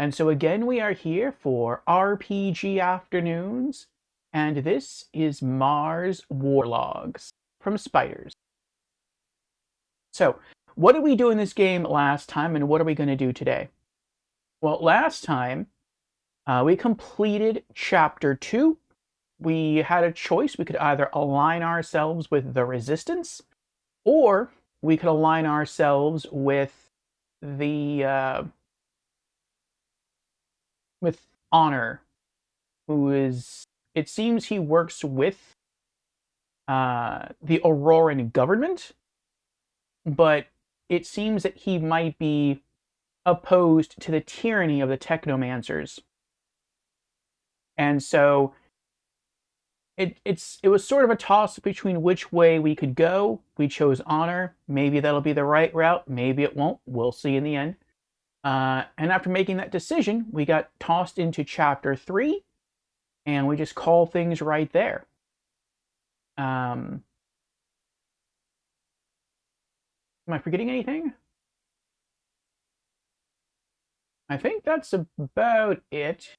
And so again, we are here for RPG Afternoons, and this is Mars War Logs from Spiders. So, what did we do in this game last time, and what are we going to do today? Well, last time, we completed Chapter 2. We had a choice. We could either align ourselves with the Resistance, or we could align ourselves with the with Honor, who is, it seems he works with the Auroran government, but it seems that he might be opposed to the tyranny of the technomancers. And so it was sort of a toss between which way we could go. We chose Honor. Maybe that'll be the right route. Maybe it won't. We'll see in the end. And after making that decision, we got tossed into Chapter 3, and we just call things right there. Am I forgetting anything? I think that's about it.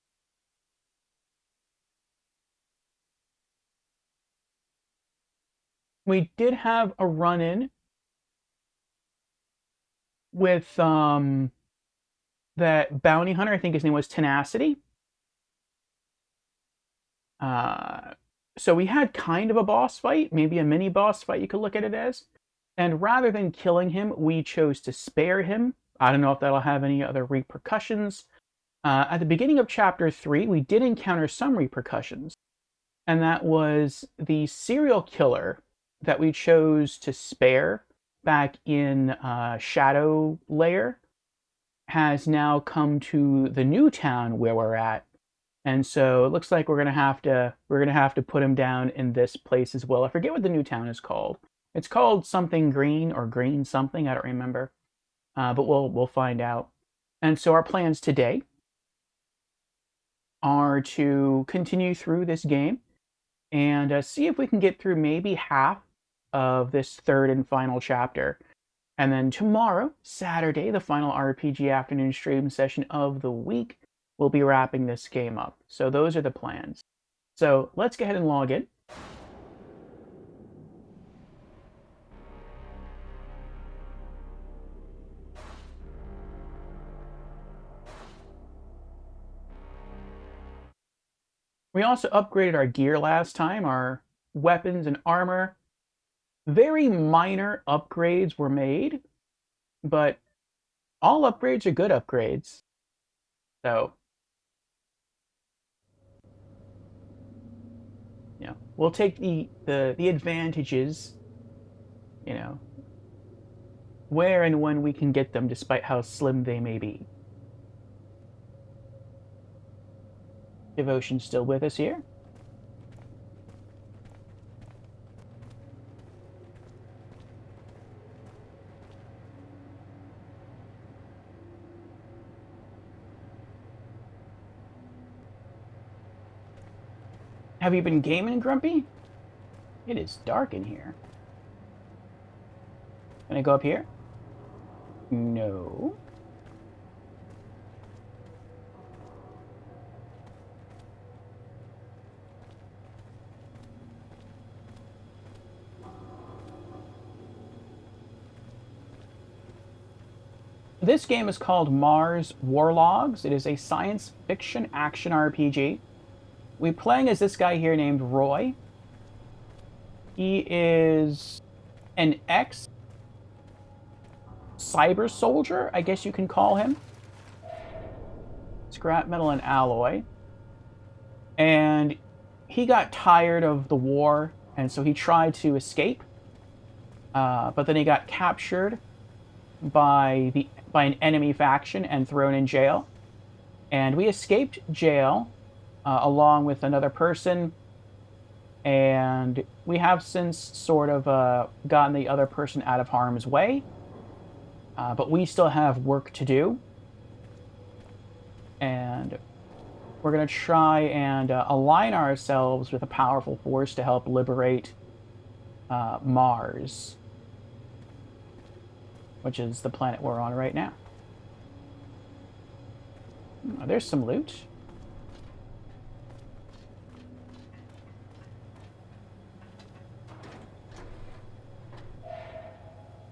We did have a run-in with that bounty hunter. I think his name was Tenacity. So we had kind of a boss fight, maybe a mini boss fight you could look at it as. And rather than killing him, we chose to spare him. I don't know if that'll have any other repercussions. At the beginning of Chapter 3, we did encounter some repercussions. And that was the serial killer that we chose to spare back in Shadow Lair has now come to the new town where we're at. And so it looks like we're gonna have to put him down in this place as well. I forget what the new town is called. It's called something green or green something. I don't remember, but we'll find out. And so our plans today are to continue through this game and see if we can get through maybe half of this third and final chapter. And then tomorrow, Saturday, the final RPG afternoon stream session of the week, we'll be wrapping this game up. So those are the plans. So let's go ahead and log in. We also upgraded our gear last time, our weapons and armor. Very minor upgrades were made, but all upgrades are good upgrades. So, we'll take the advantages, where and when we can get them, despite how slim they may be. Devotion's still with us here. Have you been gaming, Grumpy? It is dark in here. Can I go up here? No. This game is called Mars War Logs. It is a science fiction action RPG. We're playing as this guy here named Roy. He is an ex-cyber soldier, I guess you can call him. Scrap metal and alloy. And he got tired of the war, and so he tried to escape. But then he got captured by an enemy faction and thrown in jail. And we escaped jail along with another person, and we have since sort of gotten the other person out of harm's way, but we still have work to do, and we're going to try and align ourselves with a powerful force to help liberate Mars, which is the planet we're on right now. Oh, there's some loot.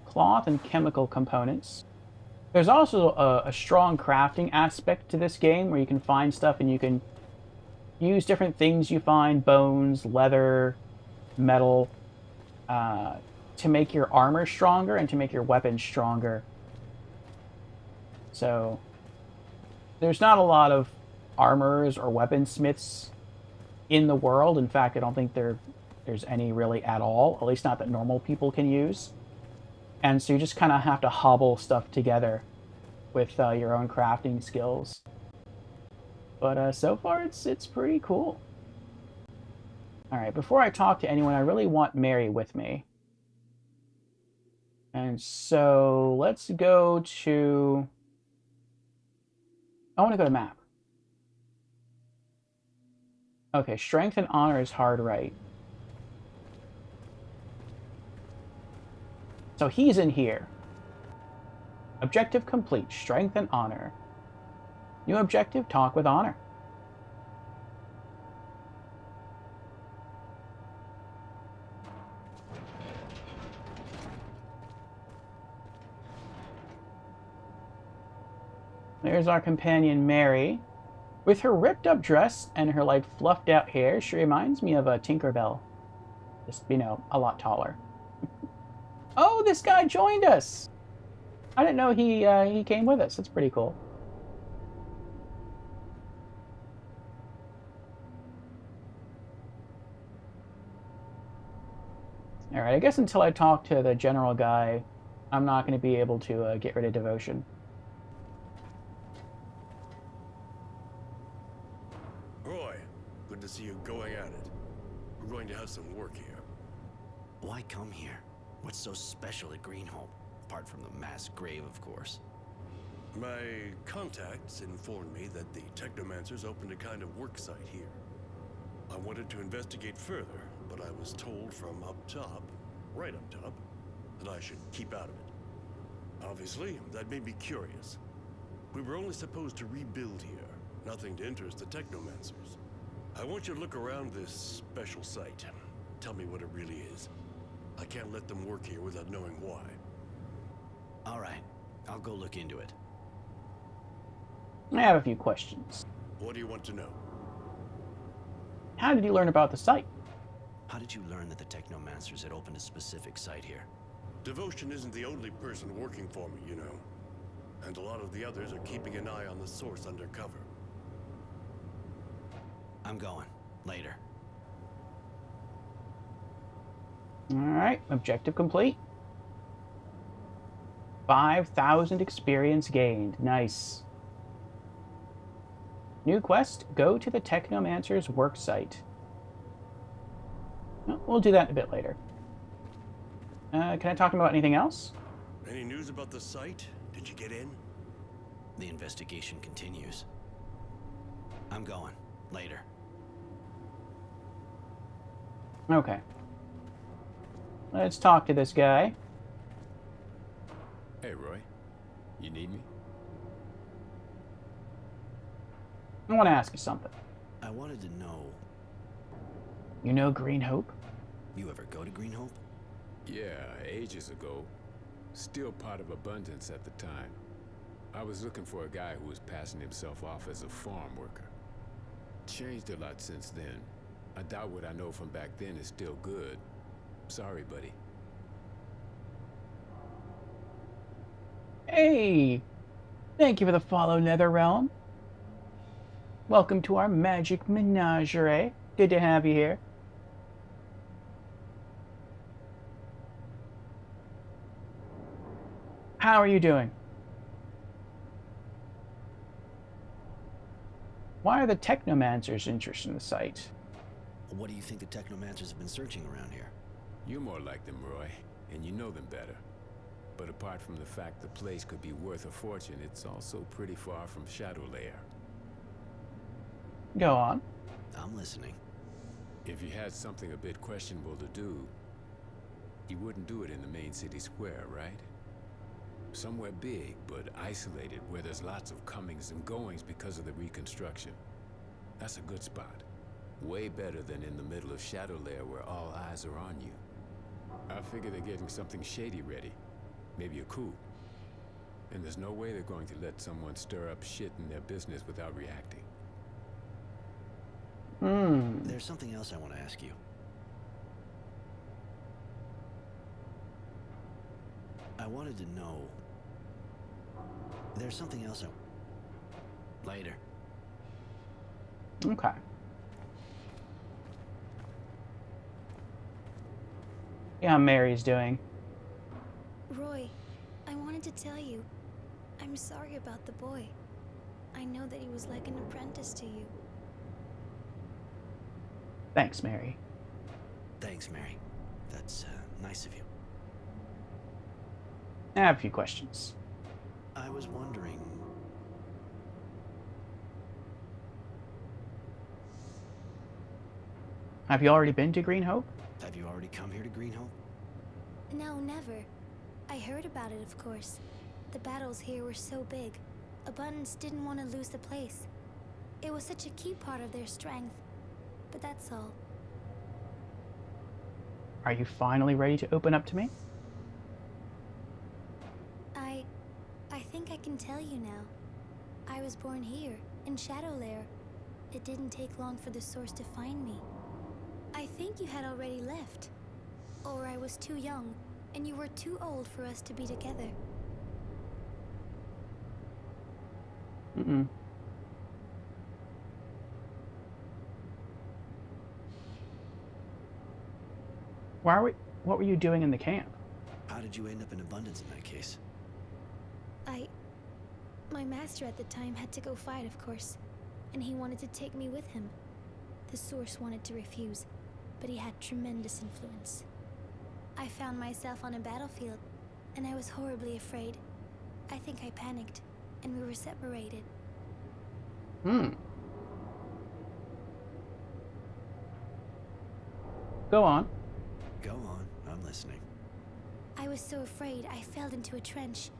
Cloth and chemical components. There's also a strong crafting aspect to this game where you can find stuff and you can use different things you find, bones, leather, metal, to make your armor stronger and to make your weapons stronger. So there's not a lot of armorers or weaponsmiths in the world. In fact, I don't think there's any really at all, at least not that normal people can use. And so you just kind of have to hobble stuff together with your own crafting skills. But so far, it's pretty cool. All right, before I talk to anyone, I really want Mary with me. And so let's go to... I want to go to map. Okay, strength and honor is hard right. So he's in here. Objective complete. Strength and honor. New objective, talk with honor. There's our companion Mary. With her ripped up dress and her like fluffed out hair, she reminds me of a Tinkerbell. Just, you know, a lot taller. Oh, this guy joined us! I didn't know he came with us. That's pretty cool. Alright, I guess until I talk to the general guy, I'm not going to be able to get rid of devotion. Roy, good to see you going at it. We're going to have some work here. Why come here? What's so special at Greenhope? Apart from the mass grave, of course. My contacts informed me that the technomancers opened a kind of work site here. I wanted to investigate further, but I was told from up top, right up top, that I should keep out of it. Obviously, that made me curious. We were only supposed to rebuild here, nothing to interest the technomancers. I want you to look around this special site. Tell me what it really is. I can't let them work here without knowing why. All right, I'll go look into it. I have a few questions. What do you want to know? How did you learn about the site? How did you learn that the technomancers had opened a specific site here? Devotion isn't the only person working for me, you know. And a lot of the others are keeping an eye on the source undercover. I'm going. Later. Alright, objective complete. 5,000 experience gained. Nice. New quest, go to the Technomancer's work site. Well, we'll do that a bit later. Can I talk about anything else? Any news about the site? Did you get in? The investigation continues. I'm going. Later. Okay. Let's talk to this guy. Hey, Roy. You need me? I want to ask you something. I wanted to know, You know Greenhope? you ever go to Greenhope? Yeah, ages ago. Still part of Abundance at the time. I was looking for a guy who was passing himself off as a farm worker. Changed a lot since then. I doubt what I know from back then is still good. Sorry, buddy. Hey! Thank you for the follow, Netherrealm. Welcome to our magic menagerie. Good to have you here. How are you doing? Why are the Technomancers interested in the site? What do you think the technomancers have been searching around here? You're more like them, Roy, and you know them better. But apart from the fact the place could be worth a fortune, it's also pretty far from Shadow Lair. Go on. I'm listening. If you had something a bit questionable to do, you wouldn't do it in the main city square, right? Somewhere big, but isolated, where there's lots of comings and goings because of the reconstruction. That's a good spot. Way better than in the middle of Shadow Lair where all eyes are on you. I figure they're getting something shady ready. Maybe a coup. And there's no way they're going to let someone stir up shit in their business without reacting. There's something else I want to ask you. I wanted to know... There's something else I... Later. Okay. Yeah, how Mary's doing. Roy, I wanted to tell you, I'm sorry about the boy. I know that he was like an apprentice to you. Thanks, Mary. Thanks, Mary. That's nice of you. I have a few questions. I was wondering... Have you already been to Green Hope? Have you already come here to Greenhope? No, never. I heard about it, of course. The battles here were so big. Abundance didn't want to lose the place. It was such a key part of their strength. But that's all. Are you finally ready to open up to me? I think I can tell you now. I was born here, in Shadow Lair. It didn't take long for the source to find me. I think you had already left. Or I was too young, and you were too old for us to be together. Mm-mm. What were you doing in the camp? How did you end up in Abundance in that case? My master at the time had to go fight, of course, and he wanted to take me with him. The source wanted to refuse, but he had tremendous influence. I found myself on a battlefield, and I was horribly afraid. I think I panicked, and we were separated. Go on. Go on, I'm listening. I was so afraid I fell into a trench.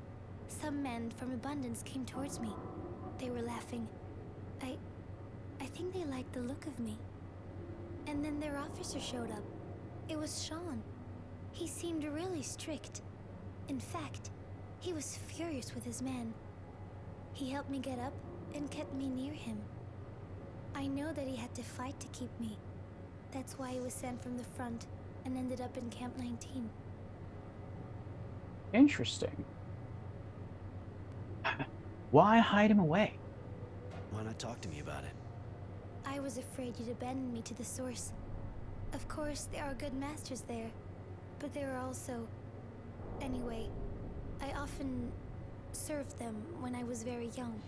Some men from Abundance came towards me. They were laughing. I think they liked the look of me. And then their officer showed up. It was Sean. He seemed really strict. In fact, he was furious with his men. He helped me get up and kept me near him. I know that he had to fight to keep me. That's why he was sent from the front and ended up in Camp 19. Interesting. Why hide him away? Why not talk to me about it? I was afraid you'd abandon me to the source. Of course, there are good masters there, but there are also... Anyway, I often served them when I was very young.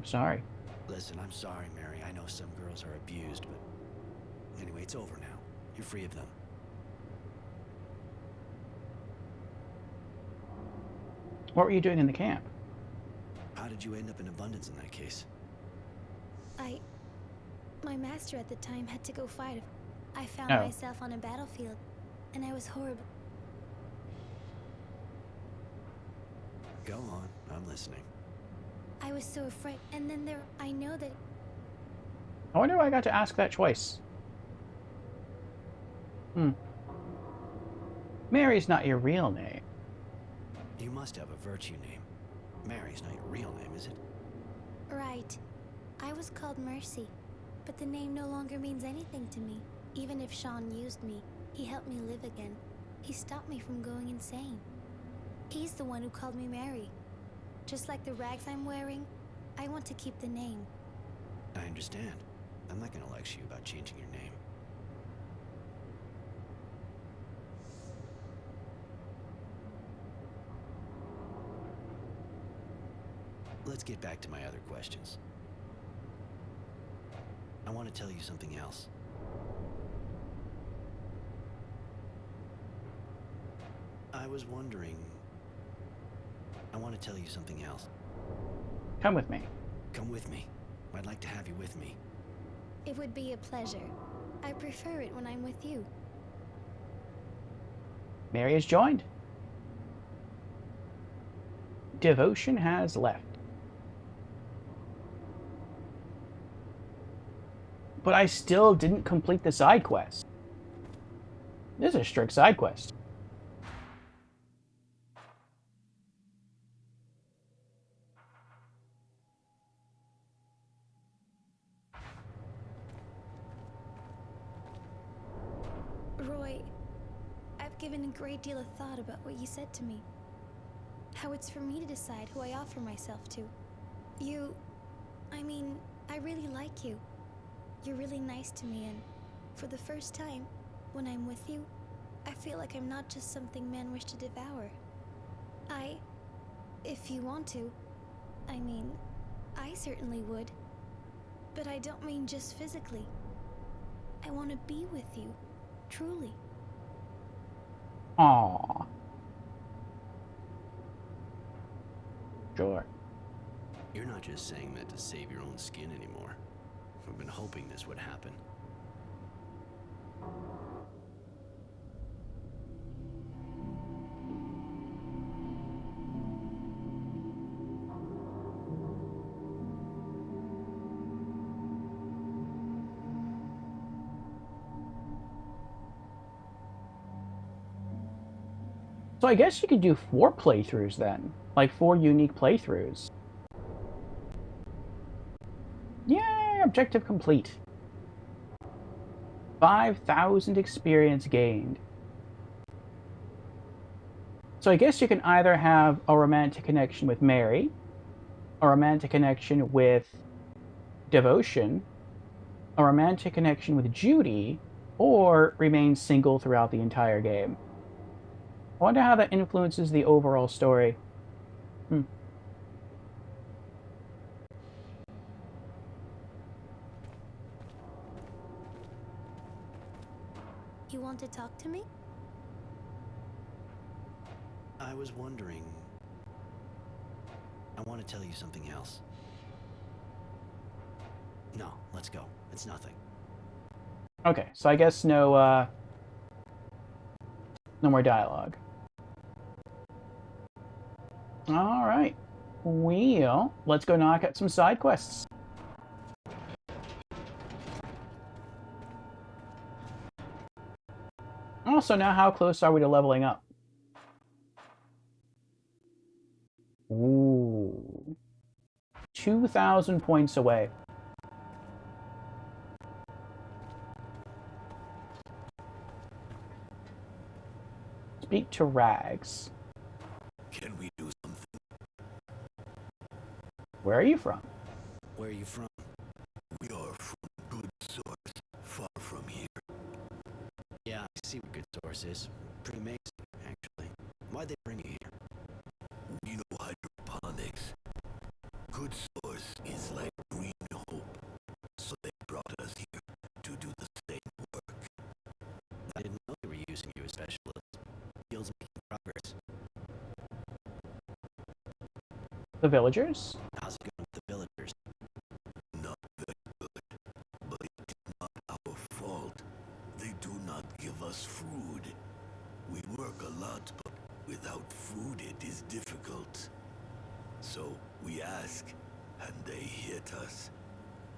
Sorry. Listen, I'm sorry, Mary. I know some girls are abused, but... Anyway, it's over now. You're free of them. What were you doing in the camp? How did you end up in Abundance in that case? My master at the time had to go fight. I found Oh. myself on a battlefield, and I was horrible. Go on, I'm listening. I was so afraid, and then I know that... I wonder why I got to ask that twice. Mary's not your real name. You must have a virtue name. Mary's not your real name, is it? Right. I was called Mercy, but the name no longer means anything to me. Even if Sean used me, he helped me live again. He stopped me from going insane. He's the one who called me Mary. Just like the rags I'm wearing, I want to keep the name. I understand. I'm not gonna lecture you about changing your name. Let's get back to my other questions. I want to tell you something else. I was wondering... I want to tell you something else. Come with me. Come with me. I'd like to have you with me. It would be a pleasure. I prefer it when I'm with you. Mary has joined. Devotion has left. But I still didn't complete the side quest. This is a strict side quest. Roy, I've given a great deal of thought about what you said to me. How it's for me to decide who I offer myself to. I really like you. You're really nice to me, and for the first time, when I'm with you, I feel like I'm not just something men wish to devour. If you want to, I certainly would. But I don't mean just physically. I want to be with you, truly. Aww. Sure. You're not just saying that to save your own skin anymore. We've been hoping this would happen. So I guess you could do 4 playthroughs then. Like 4 unique playthroughs. Yay! Objective complete. 5,000 experience gained. So I guess you can either have a romantic connection with Mary, a romantic connection with Devotion, a romantic connection with Judy, or remain single throughout the entire game. I wonder how that influences the overall story. You want to talk to me? I was wondering... I want to tell you something else. No, let's go. It's nothing. Okay, so I guess no more dialogue. Alright. Well, let's go knock out some side quests. Also, now how close are we to leveling up? Ooh. 2,000 points away. Speak to Rags. Can we do something? Where are you from? Where are you from? We are from good source, far from here. Yeah, I see what good source is. Pretty amazing, actually. Why'd they bring you here? We know hydroponics. Good source is like green hope. So they brought us here to do the same work. I didn't know they were using you as specialist. Field's making progress. The villagers? How's it going with the villagers? Not very good, but it's not our fault. They do not give us food. We work a lot, but without food it is difficult. So we ask, and they hit us.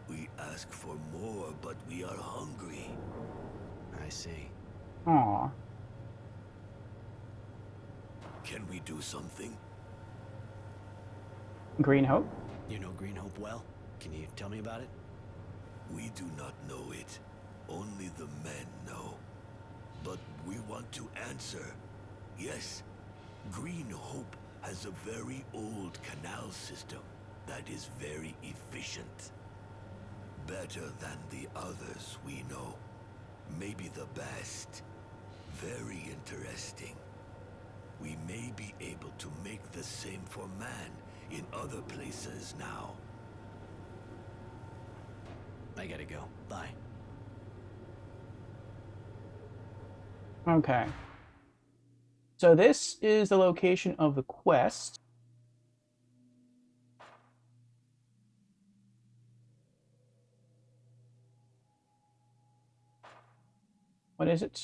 We ask for more, but we are hungry. I see. Aw. Can we do something? Green Hope? You know Green Hope well? Can you tell me about it? We do not know it. Only the men know. But we want to answer. Yes, Green Hope has a very old canal system that is very efficient. Better than the others we know. Maybe the best. Very interesting. We may be able to make the same for man in other places now. I gotta go. Bye. Okay. So this is the location of the quest. What is it?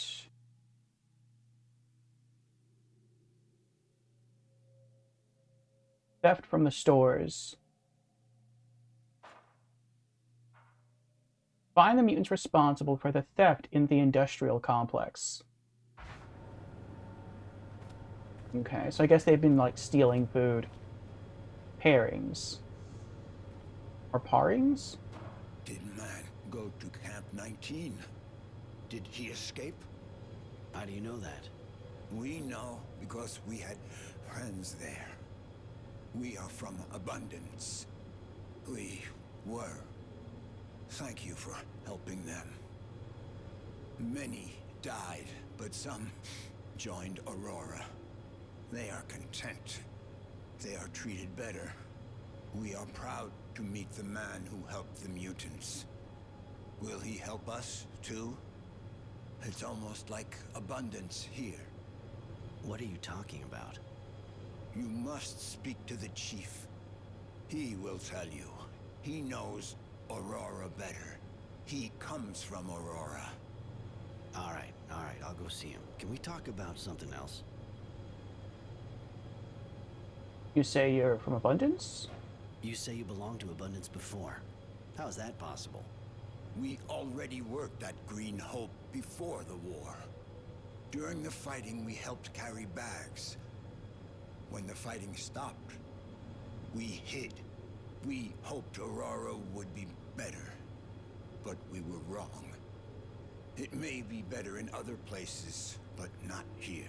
Theft from the stores. Find the mutants responsible for the theft in the industrial complex. Okay, so I guess they've been, like, stealing food. Pairings. Or parings? Did man go to Camp 19? Did he escape? How do you know that? We know because we had friends there. We are from Abundance. We were. Thank you for helping them. Many died, but some joined Aurora. They are content. They are treated better. We are proud to meet the man who helped the mutants. Will he help us, too? It's almost like Abundance here. What are you talking about? You must speak to the chief. He will tell you. He knows Aurora better. He comes from Aurora. All right, I'll go see him. Can we talk about something else? You say you're from Abundance? You say you belonged to Abundance before. How is that possible? We already worked at Green Hope before the war. During the fighting, we helped carry bags. When the fighting stopped, we hid. We hoped Aurora would be better, but we were wrong. It may be better in other places, but not here.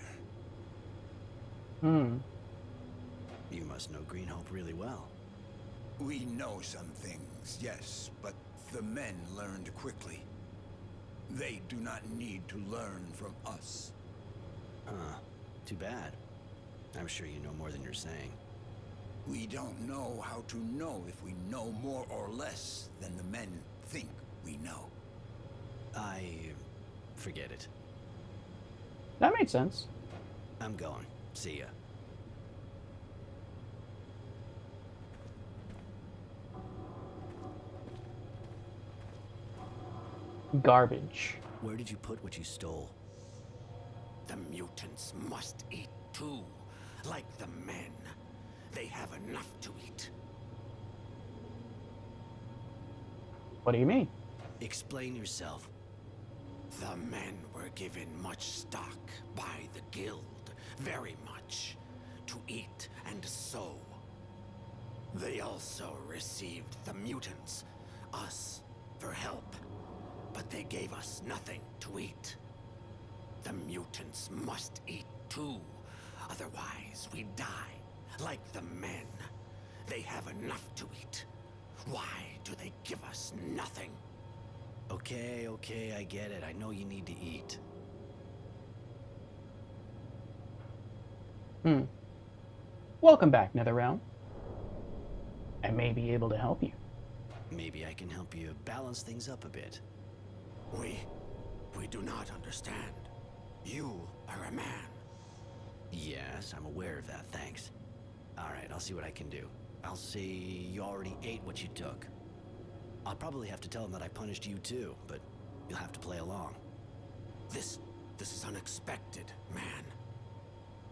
You must know Green Hope really well. We know some things, yes, but the men learned quickly. They do not need to learn from us. Huh. Too bad. I'm sure you know more than you're saying. We don't know how to know if we know more or less than the men think we know. Forget it. That made sense. I'm going. See ya. Garbage. Where did you put what you stole? The mutants must eat too, like the men. They have enough to eat. What do you mean? Explain yourself. The men were given much stock by the guild, very much, to eat and sow. They also received the mutants, us, for help, but they gave us nothing to eat. The mutants must eat too, otherwise we die, like the men. They have enough to eat. Why do they give us nothing? Okay, I get it. I know you need to eat. Welcome back, Netherrealm. I may be able to help you. Maybe I can help you balance things up a bit. We do not understand. You are a man. Yes, I'm aware of that, thanks. Alright, I'll see what I can do. I'll say you already ate what you took. I'll probably have to tell them that I punished you too, but you'll have to play along. This is unexpected, man.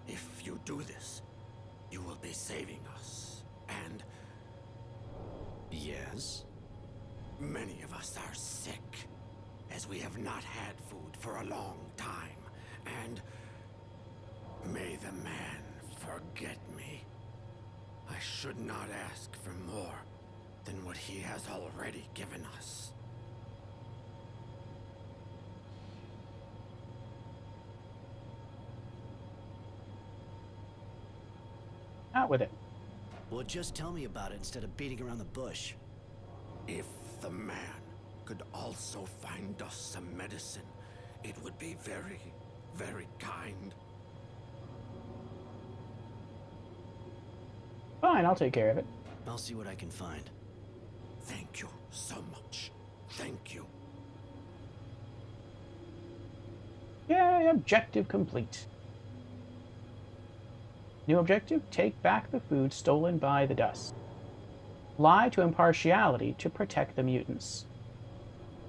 If you do this, you will be saving us. And Yes? many of us are sick, as we have not had food for a long time. And may the man forget me. I should not ask for more than what he has already given us. Out with it. Well, just tell me about it instead of beating around the bush. If the man could also find us some medicine, it would be very, very kind. Fine, I'll take care of it. I'll see what I can find. Thank you so much. Thank you. Yay, objective complete. New objective, take back the food stolen by the dust. Lie to impartiality to protect the mutants.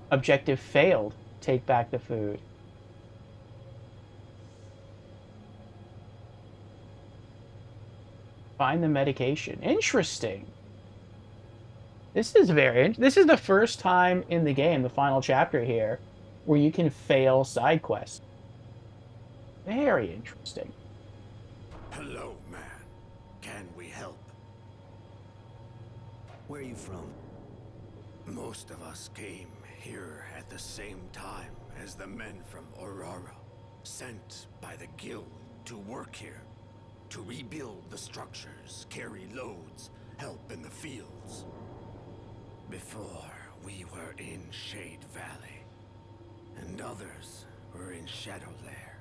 Objective failed, take back the food. Find the medication. Interesting. This is this is the first time in the game, the final chapter here, where you can fail side quests. Very interesting. Hello, man. Can we help? Where are you from? Most of us came here at the same time as the men from Aurora, sent by the guild to work here, to rebuild the structures, carry loads, help in the fields. Before, we were in Shade Valley, and others were in Shadowlair.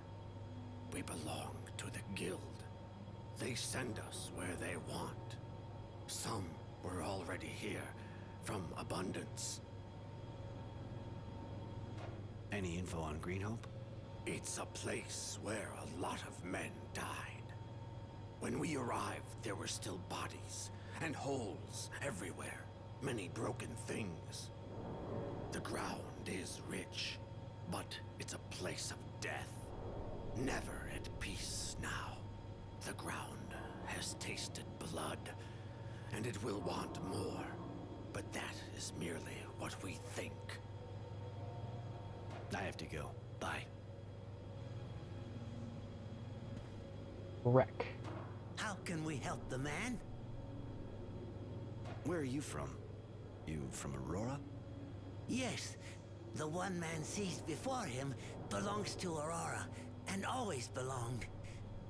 We belong to the guild. They send us where they want. Some were already here, from Abundance. Any info on Greenhope? It's a place where a lot of men died. When we arrived, there were still bodies, and holes everywhere. Many broken things. The ground is rich, but it's a place of death. Never at peace now. The ground has tasted blood, and it will want more. But that is merely what we think. I have to go. Bye. Wreck. How can we help the man? Where are you from? You from Aurora? Yes, the one man sees before him belongs to Aurora, and always belonged.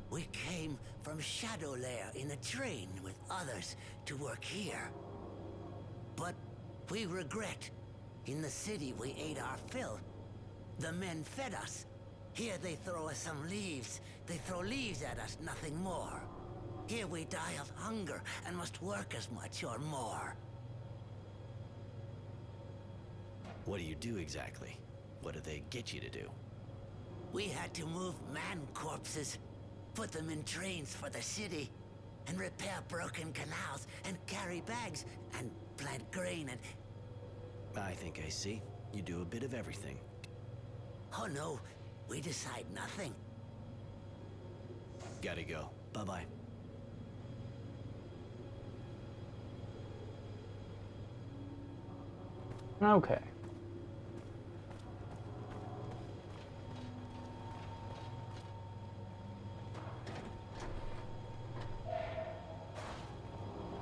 We came from Shadowlair in a train with others to work here. But we regret. In the city we ate our fill. The men fed us. Here they throw us some leaves. They throw leaves at us, nothing more. Here we die of hunger and must work as much or more. What do you do exactly? What do they get you to do? We had to move man corpses, put them in trains for the city, and repair broken canals, and carry bags, and plant grain, and... I think I see. You do a bit of everything. Oh no, we decide nothing. Gotta go. Bye-bye. Okay.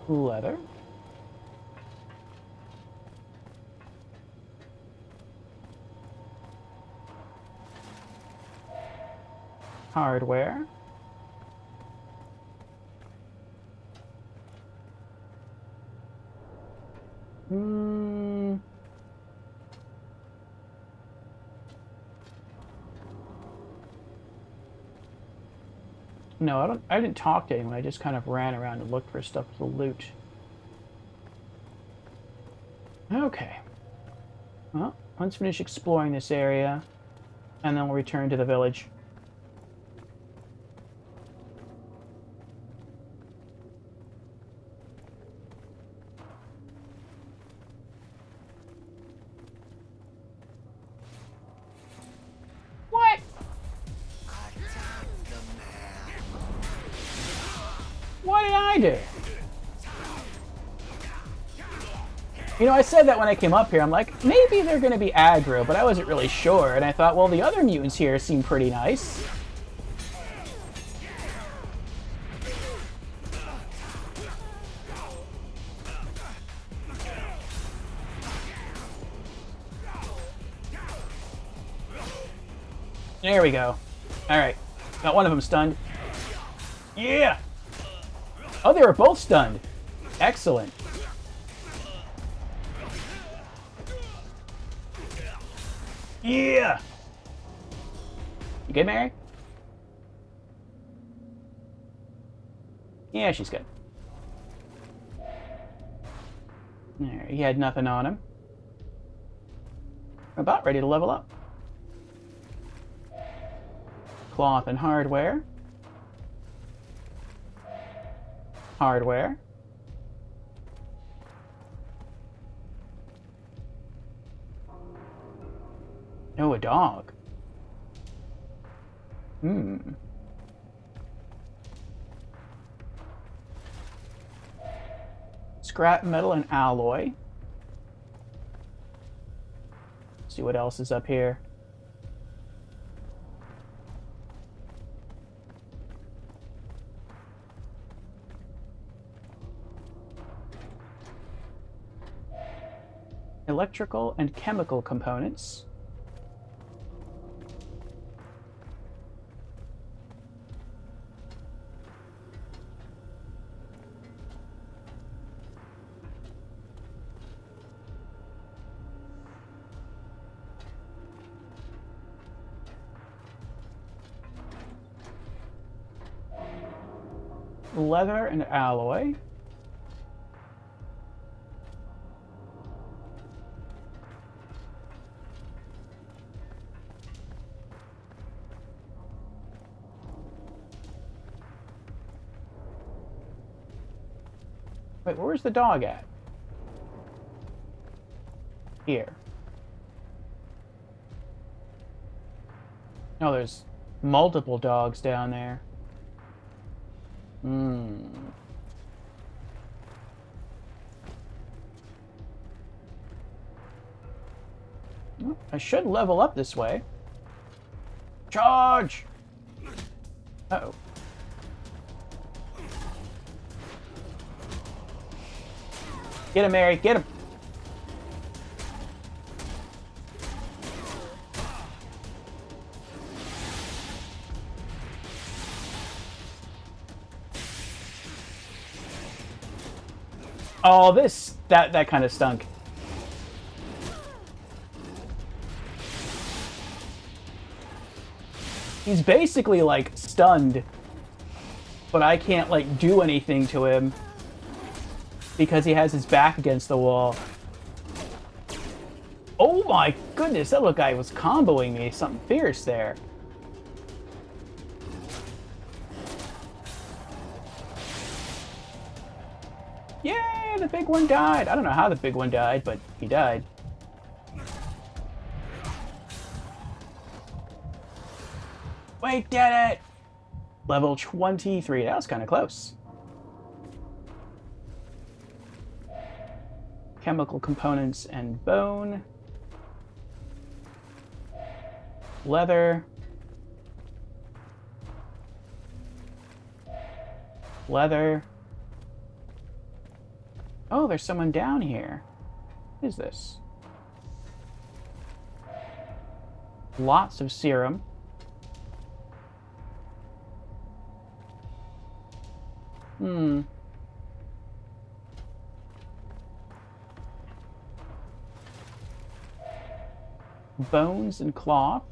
Leather. Hardware. No, I didn't talk to anyone. I just kind of ran around and looked for stuff to loot. Okay. Well, let's finish exploring this area, and then we'll return to the village. What? What did I do? You know, I said that when I came up here. I'm like, maybe they're going to be aggro, but I wasn't really sure. And I thought, well, the other mutants here seem pretty nice. There we go. Alright. Got one of them stunned. Yeah! Oh, they were both stunned. Excellent. Yeah! You good, Mary? Yeah, she's good. There, he had nothing on him. About ready to level up. Cloth and hardware. Hardware. Oh, a dog. Scrap metal and alloy. See what else is up here. Electrical and chemical components. Leather and alloy. Wait, where's the dog at? Here. Oh, there's multiple dogs down there. Well, I should level up this way. Charge! Uh-oh. Get him, Mary. Get him. Oh, that kind of stunk. He's basically like stunned, but I can't like do anything to him because he has his back against the wall. Oh my goodness, that little guy was comboing me something fierce there. Yay, the big one died. I don't know how the big one died, but he died. We did it! Level 23. That was kind of close. Chemical components and bone. Leather. Leather. Oh, there's someone down here. What is this? Lots of serum. Bones and cloth.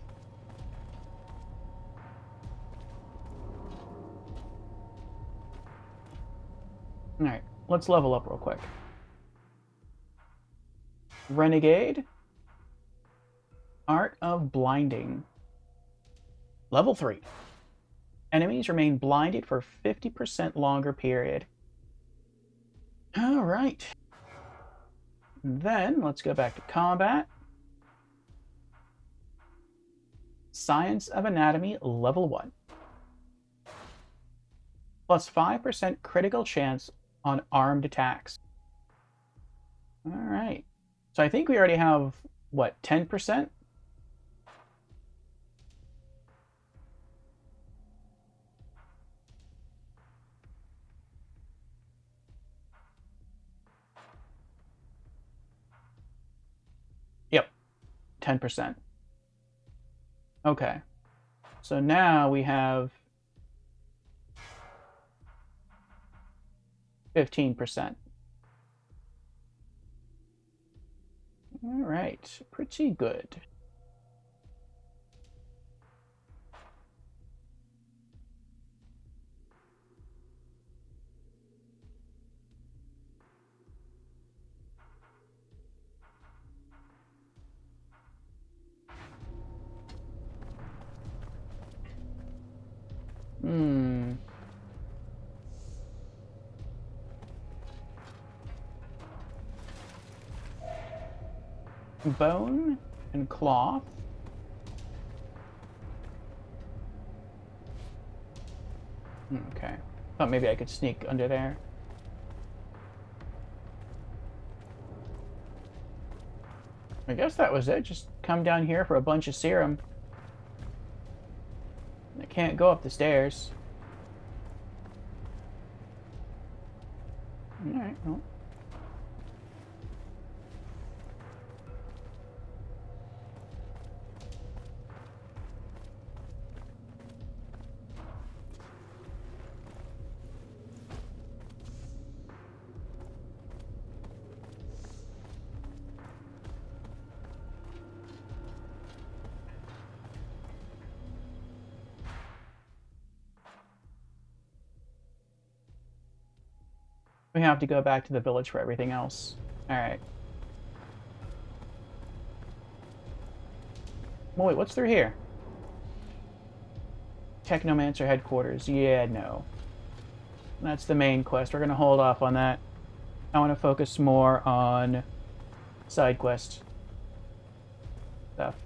Alright, let's level up real quick. Renegade. Art of Blinding. Level 3. Enemies remain blinded for 50% longer period. Alright. Then, let's go back to combat. Science of Anatomy, Level 1. Plus 5% critical chance on armed attacks. Alright. So I think we already have, what, 10%? Yep. 10%. Okay. So now we have 15%. All right, pretty good. Bone and cloth. Okay. Thought maybe I could sneak under there. I guess that was it. Just come down here for a bunch of serum. I can't go up the stairs. Alright, well. We have to go back to the village for everything else. Alright. Well, wait, what's through here? Technomancer headquarters. Yeah, no. That's the main quest. We're going to hold off on that. I want to focus more on side quest stuff.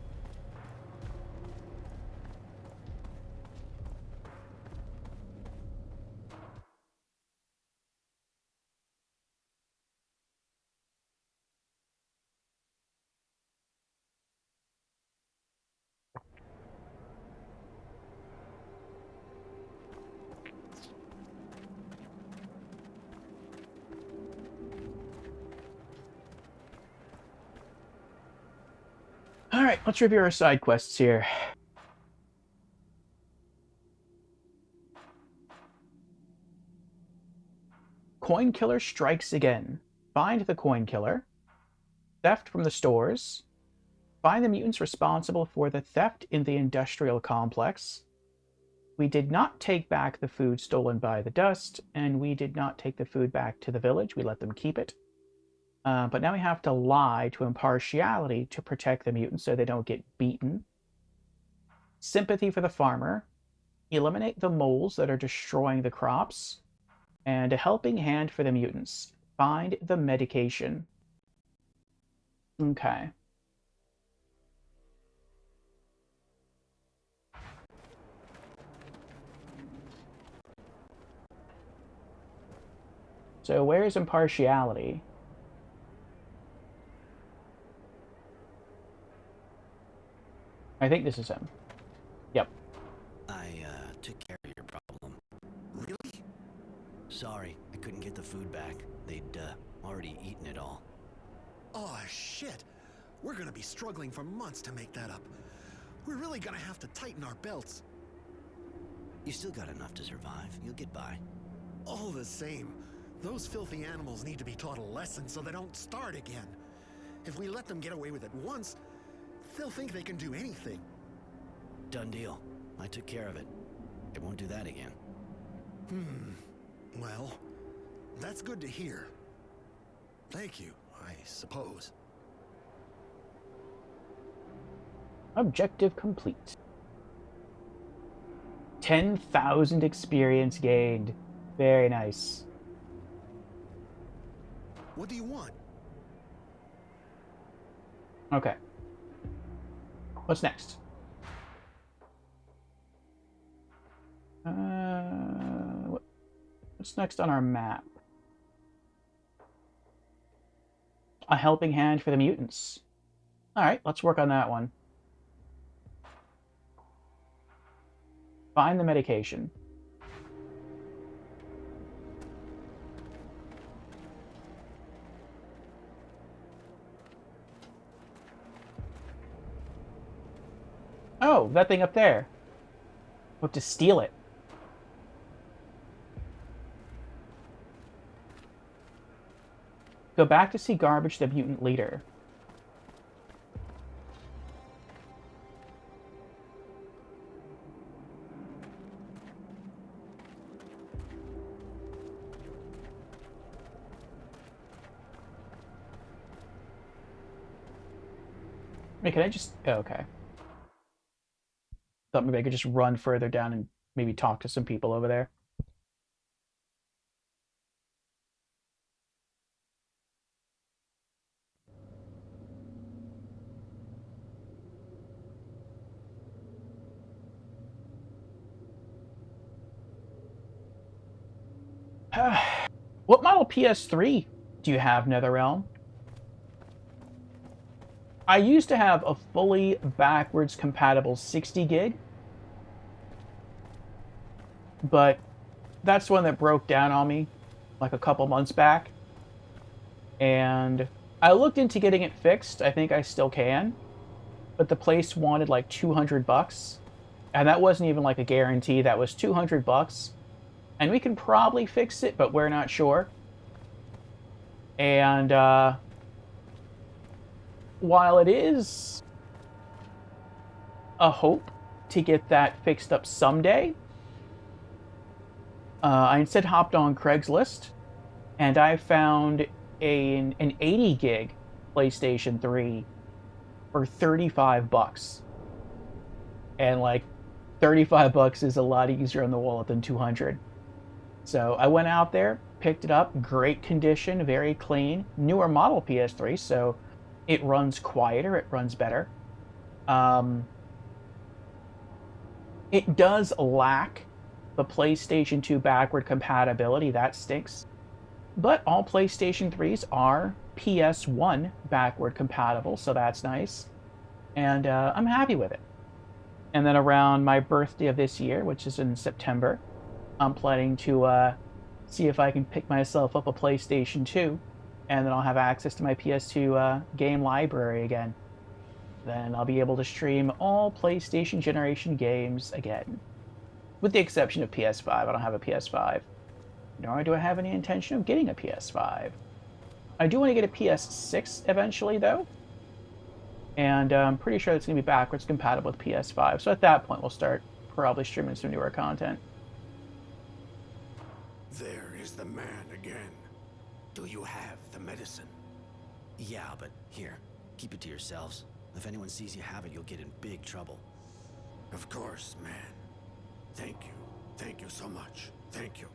Alright, let's review our side quests here. Coin Killer strikes again. Find the Coin Killer. Theft from the stores. Find the mutants responsible for the theft in the industrial complex. We did not take back the food stolen by the dust, and we did not take the food back to the village. We let them keep it. But now we have to lie to impartiality to protect the mutants so they don't get beaten. Sympathy for the farmer. Eliminate the moles that are destroying the crops. And a helping hand for the mutants. Find the medication. Okay. So where's impartiality? I think this is him. Yep. I took care of your problem. Really? Sorry, I couldn't get the food back. They'd already eaten it all. Oh, shit. We're gonna be struggling for months to make that up. We're really gonna have to tighten our belts. You still got enough to survive. You'll get by. All the same, those filthy animals need to be taught a lesson so they don't start again. If we let them get away with it once, they'll think they can do anything. Done deal. I took care of it. They won't do that again. Well, that's good to hear. Thank you, I suppose. Objective complete. 10,000 experience gained. Very nice. What do you want? Okay. What's next? What's next on our map? A helping hand for the mutants. Alright, let's work on that one. Find the medication. Oh, that thing up there. We'll have to steal it. Go back to see Garbage, the mutant leader. Wait, can I just... Oh, okay. Thought maybe I could just run further down and maybe talk to some people over there. What model PS3 do you have, NetherRealm? I used to have a fully backwards compatible 60 gig, but that's one that broke down on me like a couple months back. And I looked into getting it fixed. I think I still can, but the place wanted like 200 bucks. And that wasn't even like a guarantee. That was 200 bucks. And we can probably fix it, but we're not sure. And while it is a hope to get that fixed up someday, I instead hopped on Craigslist and I found an 80 gig PlayStation 3 for 35 bucks. And like 35 bucks is a lot easier on the wallet than 200. So I went out there, picked it up, great condition, very clean, newer model PS3, so it runs quieter, it runs better. It does lack the PlayStation 2 backward compatibility, that stinks. But all PlayStation 3s are PS1 backward compatible, so that's nice. And I'm happy with it. And then around my birthday of this year, which is in September, I'm planning to see if I can pick myself up a PlayStation 2, and then I'll have access to my PS2 game library again. Then I'll be able to stream all PlayStation generation games again. With the exception of PS5, I don't have a PS5. Nor do I have any intention of getting a PS5. I do want to get a PS6 eventually, though. And I'm pretty sure it's going to be backwards compatible with PS5. So at that point, we'll start probably streaming some newer content. There is the man again. Do you have the medicine? Yeah, but here, keep it to yourselves. If anyone sees you have it, you'll get in big trouble. Of course, man. Thank you. Thank you so much. Thank you.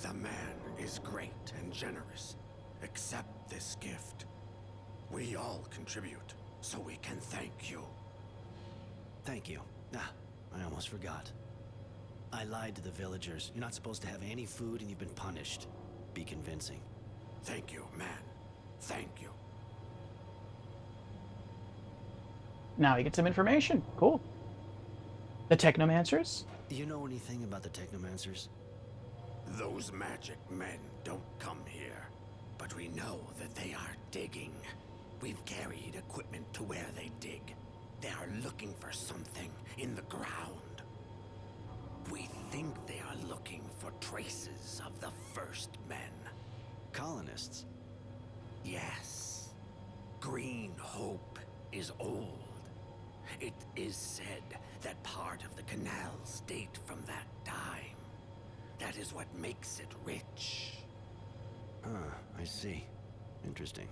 The man is great and generous. Accept this gift. We all contribute, so we can thank you. Thank you. Ah, I almost forgot. I lied to the villagers. You're not supposed to have any food and you've been punished. Be convincing. Thank you, man. Thank you. Now we get some information. Cool. The technomancers? You know anything about the technomancers? Those magic men don't come here, but we know that they are digging. We've carried equipment to where they dig. They are looking for something in the ground. We think they are looking for traces of the first men. Colonists? Yes. Green Hope is old. It is said that part of the canals date from that time. That is what makes it rich. Huh, I see. Interesting.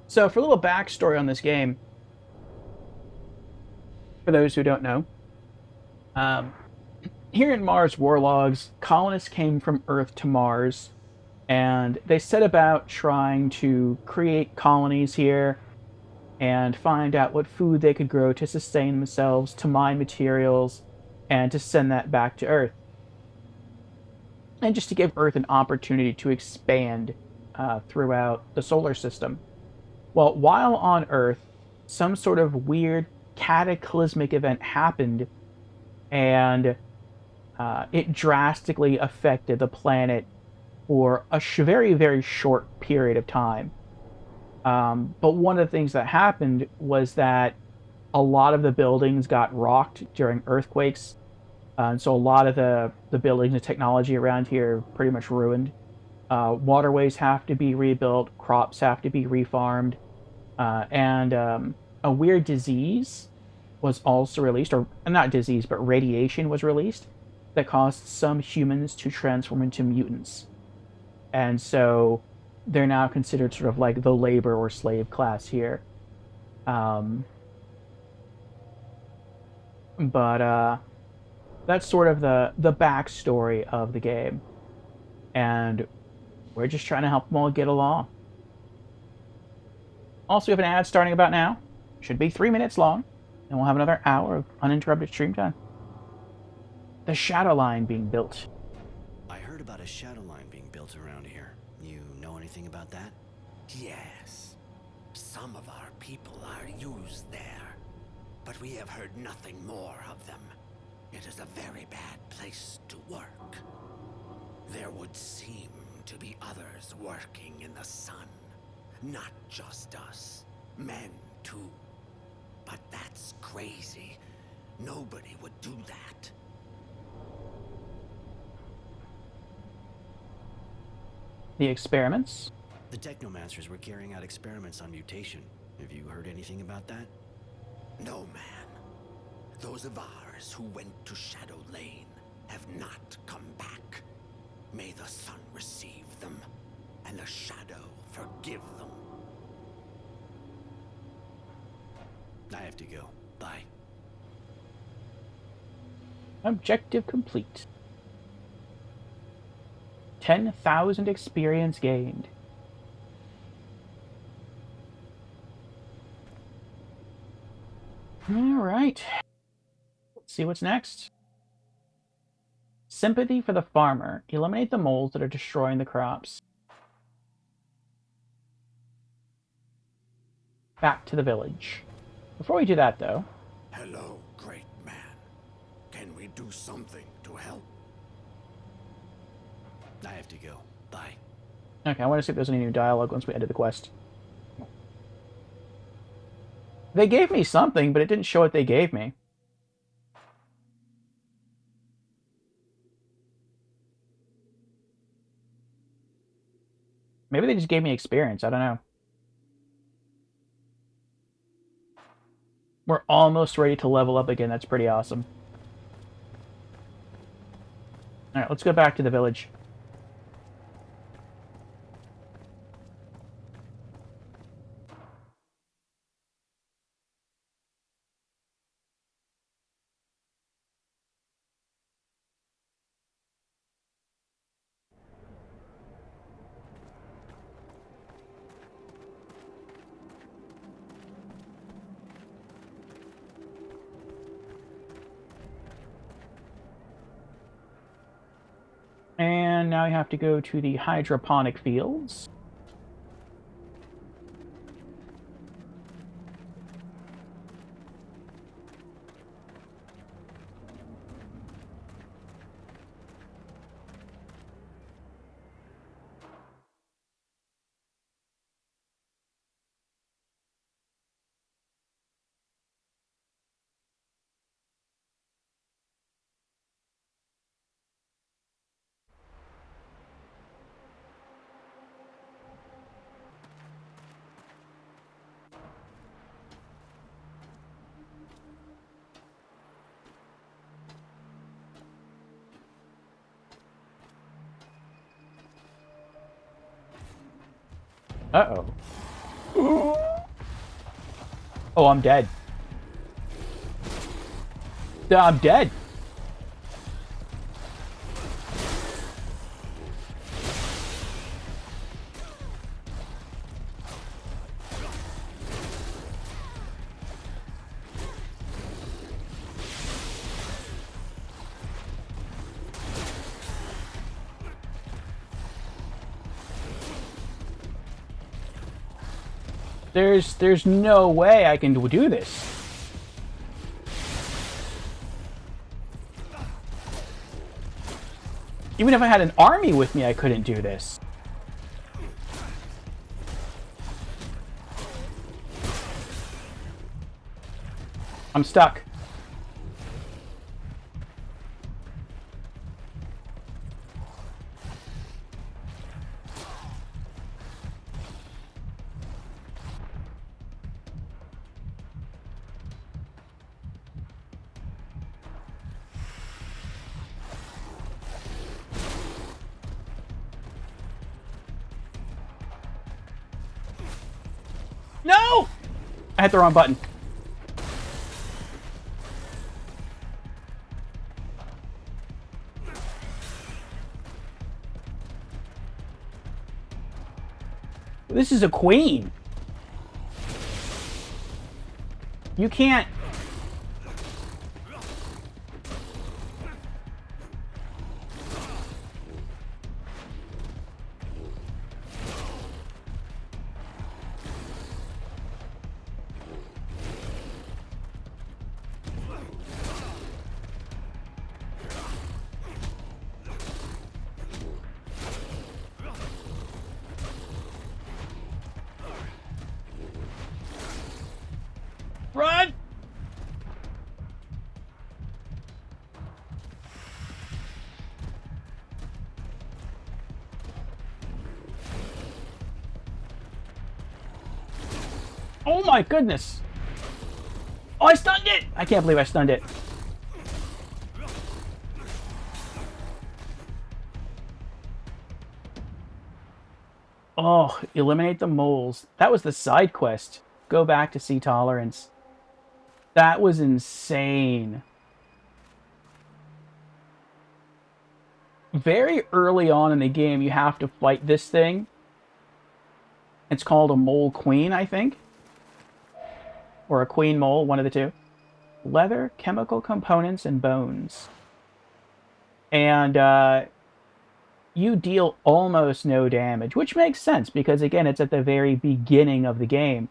So for a little backstory on this game, for those who don't know, here in Mars War Logs, colonists came from Earth to Mars, and they set about trying to create colonies here and find out what food they could grow to sustain themselves, to mine materials, and to send that back to Earth. And just to give Earth an opportunity to expand throughout the solar system. Well, while on Earth, some sort of weird cataclysmic event happened, and it drastically affected the planet for a very, very short period of time. But one of the things that happened was that a lot of the buildings got rocked during earthquakes. And so a lot of the buildings and technology around here are pretty much ruined. Waterways have to be rebuilt, crops have to be refarmed, and a weird disease was also released, or not disease, but radiation was released that caused some humans to transform into mutants. And so they're now considered sort of like the labor or slave class here. But that's sort of the backstory of the game. And we're just trying to help them all get along. Also, we have an ad starting about now. Should be 3 minutes long. And we'll have another hour of uninterrupted stream time. The shadow line being built. I heard about a shadow line being built around here. You know anything about that? Yes. Some of our people are used there, but we have heard nothing more of them. It is a very bad place to work. There would seem to be others working in the sun. Not just us. Men, too. But that's crazy. Nobody would do that. The experiments? The technomancers were carrying out experiments on mutation. Have you heard anything about that? No, man. Those of ours who went to Shadow Lane have not come back. May the sun receive them, and the shadow forgive them. I have to go. Bye. Objective complete. 10,000 experience gained. Alright. Let's see what's next. Sympathy for the farmer. Eliminate the moles that are destroying the crops. Back to the village. Before we do that, though... Hello, great man. Can we do something to help? I have to go. Bye. Okay, I want to see if there's any new dialogue once we ended the quest. They gave me something, but it didn't show what they gave me. Maybe they just gave me experience. I don't know. We're almost ready to level up again. That's pretty awesome. Alright, let's go back to the village. And now we have to go to the hydroponic fields. Uh-oh. Oh, I'm dead. I'm dead. There's no way I can do this. Even if I had an army with me, I couldn't do this. I'm stuck. No! I hit the wrong button. This is a queen. You can't... Oh my goodness! Oh, I stunned it! I can't believe I stunned it. Oh, eliminate the moles. That was the side quest. Go back to see Tolerance. That was insane. Very early on in the game, you have to fight this thing. It's called a mole queen, I think. Or a queen mole, one of the two. Leather, chemical components, and bones. And you deal almost no damage, which makes sense because, again, it's at the very beginning of the game.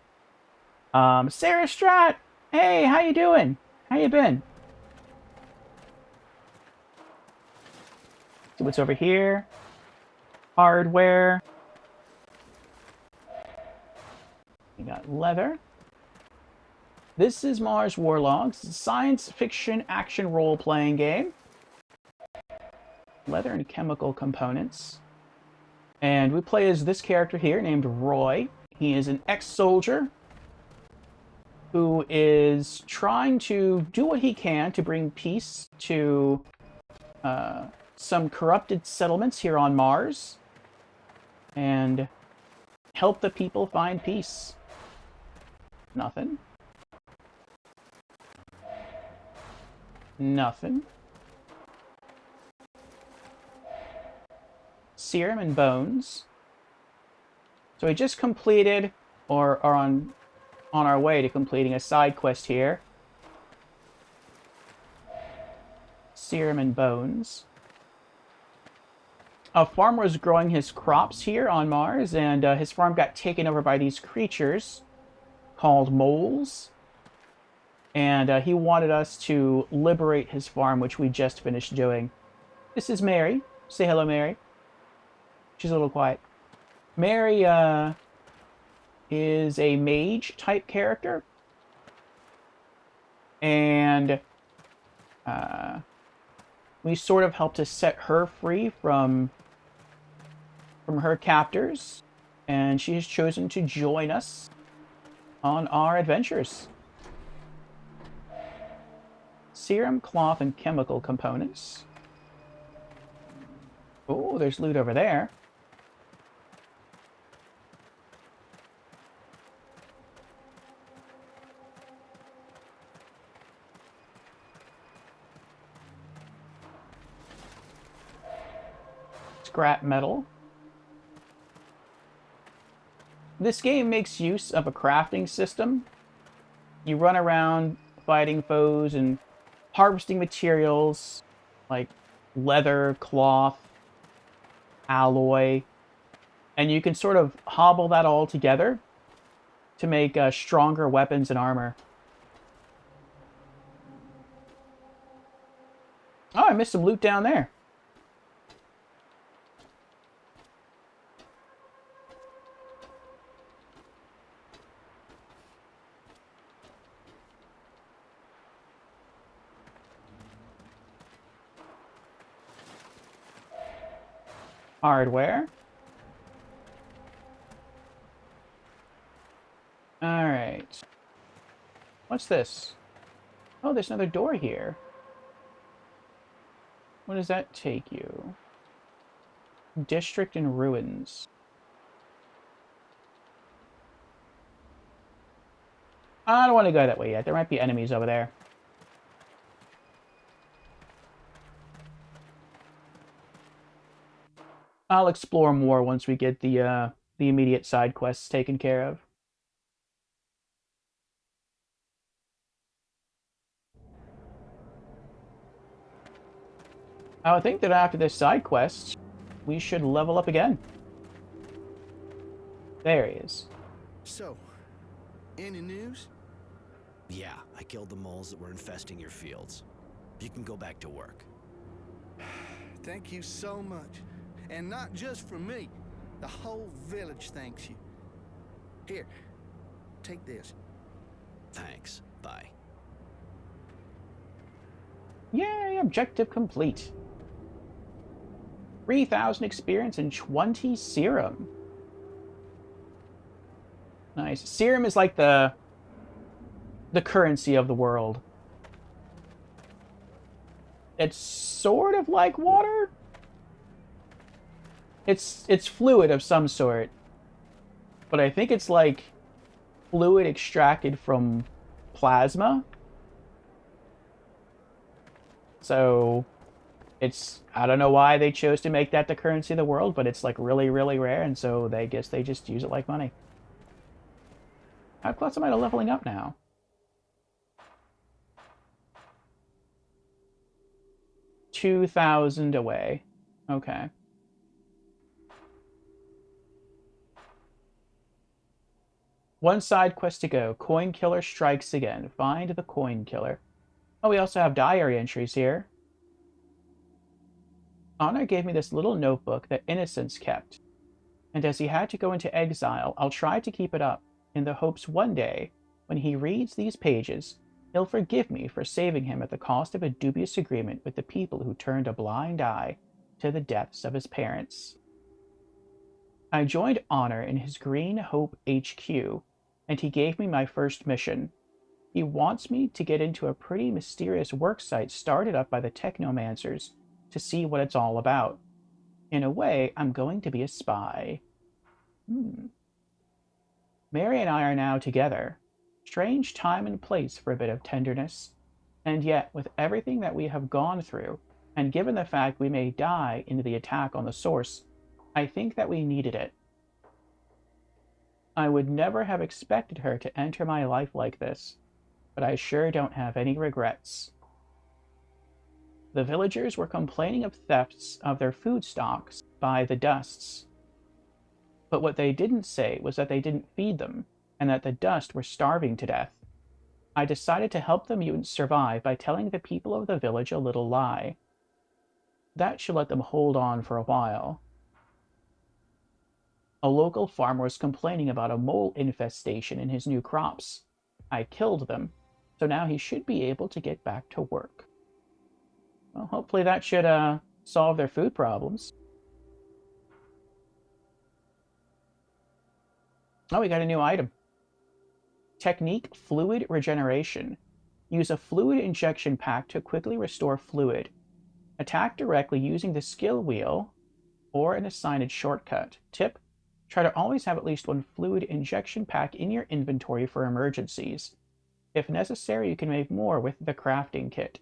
Sarah Strat! Hey, how you doing? How you been? See what's over here. Hardware. We got leather. This is Mars War Logs, a science fiction action role-playing game. Leather and chemical components. And we play as this character here named Roy. He is an ex-soldier who is trying to do what he can to bring peace to some corrupted settlements here on Mars and help the people find peace. Nothing. Nothing. Serum and bones. So we just completed, or are on our way to completing a side quest here. Serum and bones. A farmer was growing his crops here on Mars, and his farm got taken over by these creatures called moles. And he wanted us to liberate his farm, which we just finished doing. This is Mary. Say hello, Mary. She's a little quiet. Mary is a mage-type character. And we sort of helped to set her free from her captors. And she has chosen to join us on our adventures. Serum, cloth, and chemical components. Oh, there's loot over there. Scrap metal. This game makes use of a crafting system. You run around fighting foes and harvesting materials like leather, cloth, alloy, and you can sort of hobble that all together to make stronger weapons and armor. Oh, I missed some loot down there. Hardware. Alright. What's this? Oh, there's another door here. What does that take you? District in ruins. I don't want to go that way yet. There might be enemies over there. I'll explore more once we get the immediate side quests taken care of. I would think that after this side quest, we should level up again. There he is. So, any news? Yeah, I killed the moles that were infesting your fields. You can go back to work. Thank you so much. And not just for me. The whole village thanks you. Here, take this. Thanks. Bye. Yay, objective complete. 3,000 experience and 20 serum. Nice. Serum is like the the currency of the world. It's sort of like water. It's fluid of some sort, but I think it's like fluid extracted from plasma. So it's, I don't know why they chose to make that the currency of the world, but it's like really, really rare, and so they guess they just use it like money. How close am I to leveling up now? 2,000 away. Okay. One side quest to go. Coin killer strikes again. Find the coin killer. Oh, we also have diary entries here. Honor gave me this little notebook that Innocence kept, and as he had to go into exile, I'll try to keep it up, in the hopes one day, when he reads these pages, he'll forgive me for saving him at the cost of a dubious agreement with the people who turned a blind eye to the deaths of his parents. I joined Honor in his Green Hope HQ, and he gave me my first mission. He wants me to get into a pretty mysterious worksite started up by the technomancers to see what it's all about. In a way, I'm going to be a spy. Mary and I are now together. Strange time and place for a bit of tenderness. And yet, with everything that we have gone through, and given the fact we may die in the attack on the source, I think that we needed it. I would never have expected her to enter my life like this, but I sure don't have any regrets. The villagers were complaining of thefts of their food stocks by the Dusts. But what they didn't say was that they didn't feed them, and that the Dust were starving to death. I decided to help the mutants survive by telling the people of the village a little lie. That should let them hold on for a while. A local farmer was complaining about a mole infestation in his new crops. I killed them, so now he should be able to get back to work. Well, hopefully that should solve their food problems. Oh, we got a new item. Technique Fluid Regeneration. Use a fluid injection pack to quickly restore fluid. Attack directly using the skill wheel or an assigned shortcut. Tip: try to always have at least one fluid injection pack in your inventory for emergencies. If necessary, you can make more with the crafting kit.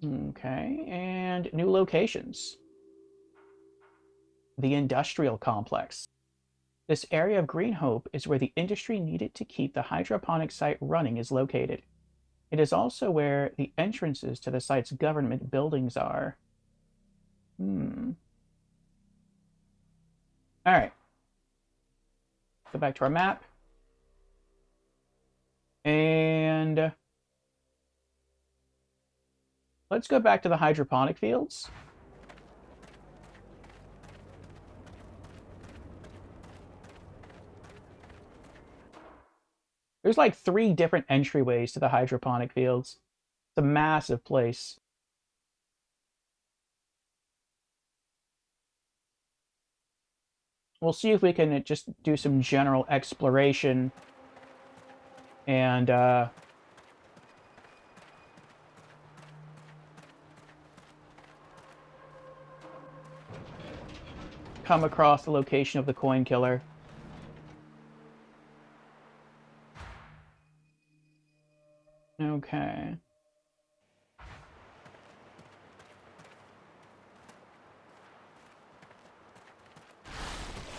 Okay, and new locations. The Industrial Complex. This area of Green Hope is where the industry needed to keep the hydroponic site running is located. It is also where the entrances to the site's government buildings are. Alright. Go back to our map. And let's go back to the hydroponic fields. There's like 3 different entryways to the hydroponic fields. It's a massive place. We'll see if we can just do some general exploration and come across the location of the coin killer. Okay.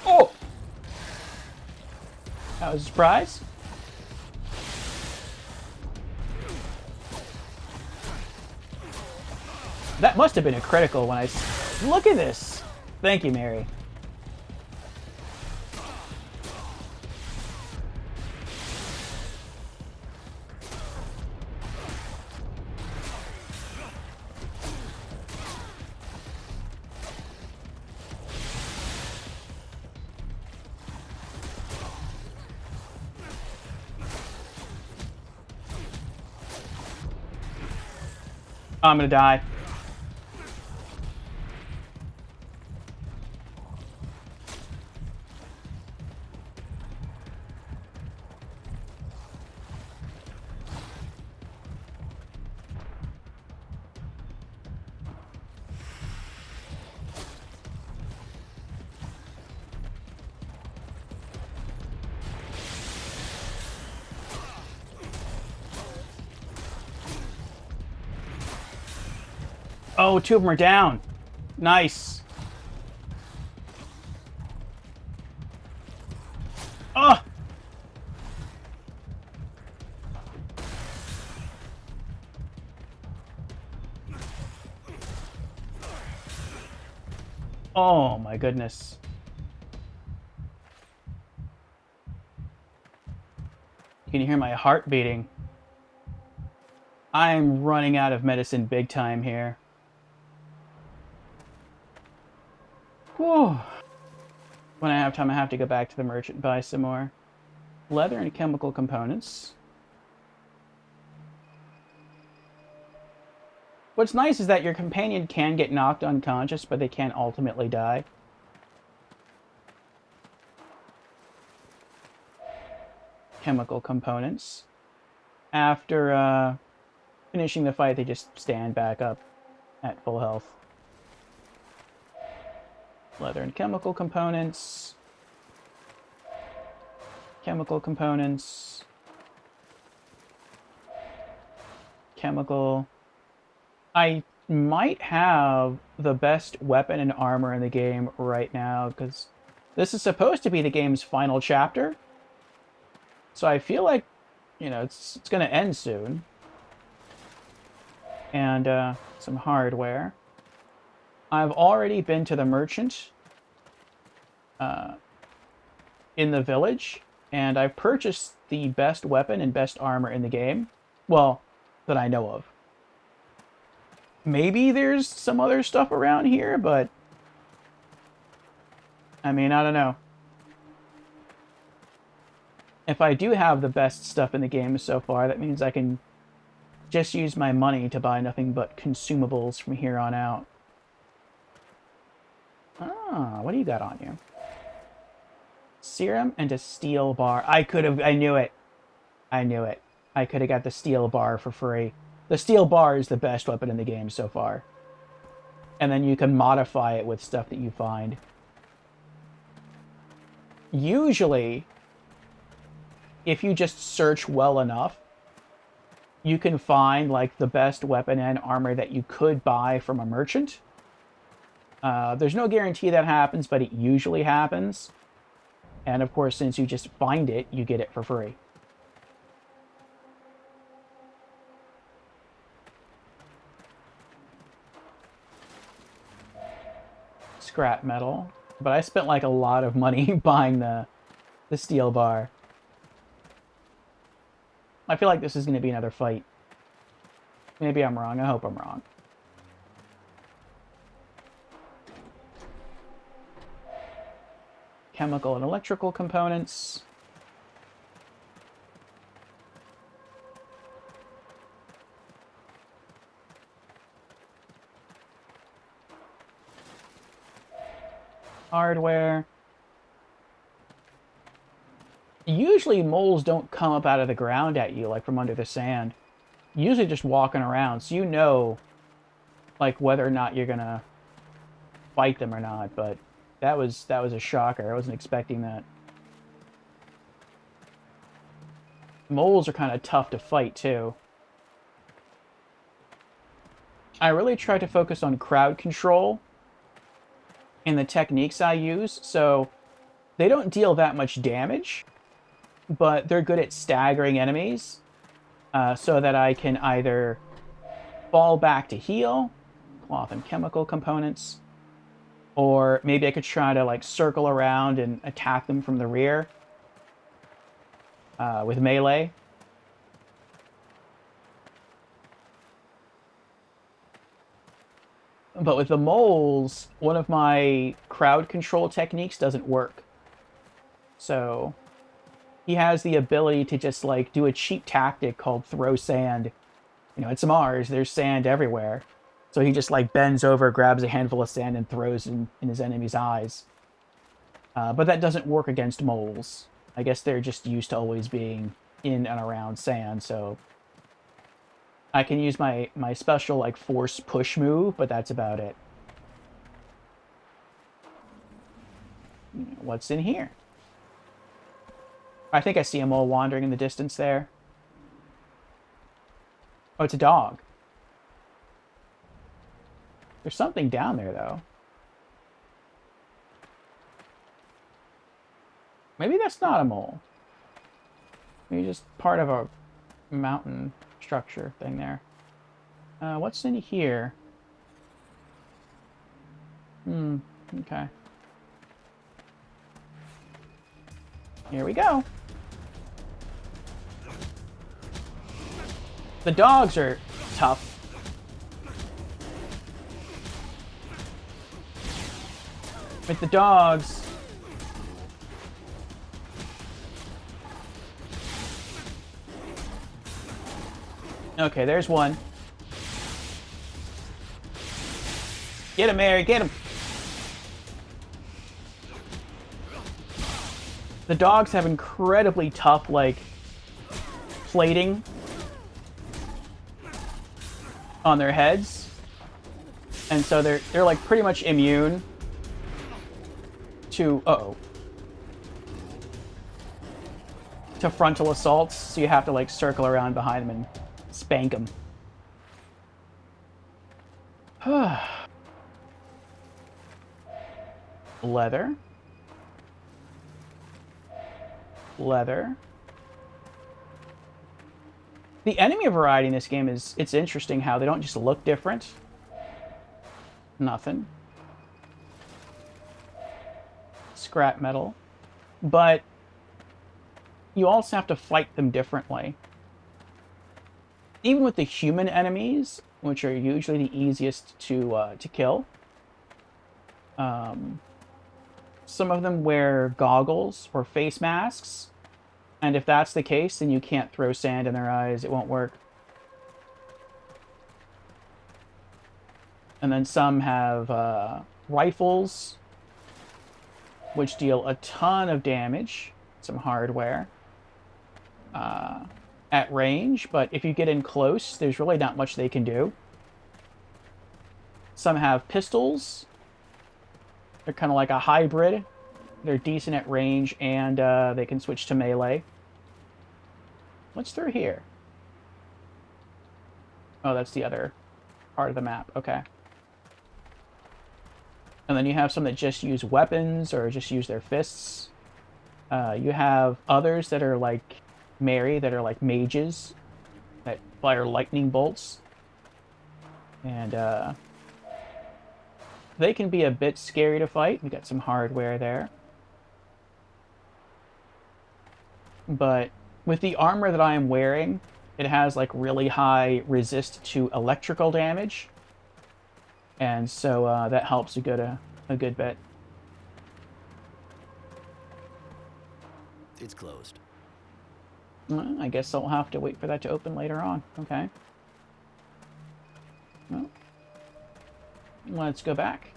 Oh! That was a surprise. That must have been a critical when I... Look at this! Thank you, Mary. I'm gonna die. Oh, two of them are down. Nice. Oh! Oh my goodness. You can hear my heart beating. I'm running out of medicine big time here. Whew. When I have time, I have to go back to the merchant and buy some more leather and chemical components. What's nice is that your companion can get knocked unconscious, but they can't ultimately die. Chemical components. After finishing the fight, they just stand back up at full health. Leather and chemical components. Chemical components. Chemical. I might have the best weapon and armor in the game right now, because this is supposed to be the game's final chapter. So I feel like, you know, it's going to end soon. And some hardware. I've already been to the merchant in the village, and I've purchased the best weapon and best armor in the game. Well, that I know of. Maybe there's some other stuff around here, but I mean, I don't know. If I do have the best stuff in the game so far, that means I can just use my money to buy nothing but consumables from here on out. Ah, what do you got on you? Serum and a steel bar. I knew it. I knew it. I could have got the steel bar for free. The steel bar is the best weapon in the game so far. And then you can modify it with stuff that you find. Usually, if you just search well enough, you can find like the best weapon and armor that you could buy from a merchant. There's no guarantee that happens, but it usually happens. And of course, since you just find it, you get it for free. Scrap metal. But I spent like a lot of money buying the steel bar. I feel like this is going to be another fight. Maybe I'm wrong. I hope I'm wrong. Chemical and electrical components. Hardware. Usually moles don't come up out of the ground at you, like from under the sand. Usually just walking around, so you know, like, whether or not you're gonna fight them or not, but that was a shocker. I wasn't expecting that. Moles are kind of tough to fight, too. I really try to focus on crowd control in the techniques I use, so they don't deal that much damage, but they're good at staggering enemies, so that I can either fall back to heal, cloth and chemical components, or maybe I could try to like circle around and attack them from the rear with melee. But with the moles, one of my crowd control techniques doesn't work. So he has the ability to just like do a cheap tactic called throw sand. You know, it's Mars, there's sand everywhere. So he just like bends over, grabs a handful of sand, and throws in his enemy's eyes. But that doesn't work against moles. I guess they're just used to always being in and around sand, so I can use my special like force push move, but that's about it. What's in here? I think I see a mole wandering in the distance there. Oh, it's a dog. There's something down there, though. Maybe that's not a mole. Maybe just part of a mountain structure thing there. What's in here? Okay. Here we go. The dogs are tough. With the dogs... Okay, there's one. Get him, Mary, get him! The dogs have incredibly tough, like, plating on their heads. And so they're like pretty much immune to to frontal assaults, so you have to like circle around behind them and spank them. Leather. Leather. The enemy variety in this game it's interesting how they don't just look different. Nothing. Scrap metal. But you also have to fight them differently. Even with the human enemies, which are usually the easiest to kill, some of them wear goggles or face masks, and if that's the case, then you can't throw sand in their eyes. It won't work. And then some have rifles, which deal a ton of damage. Some hardware at range, but if you get in close, there's really not much they can do. Some have pistols. They're kind of like a hybrid. They're decent at range, and they can switch to melee. What's through here? Oh, that's the other part of the map. Okay. And then you have some that just use weapons or just use their fists. You have others that are like Mary, that are like mages, that fire lightning bolts. And they can be a bit scary to fight. We got some hardware there. But with the armor that I am wearing, it has like really high resist to electrical damage. And so that helps a good bit. It's closed. Well, I guess I'll have to wait for that to open later on. Okay. Well, let's go back.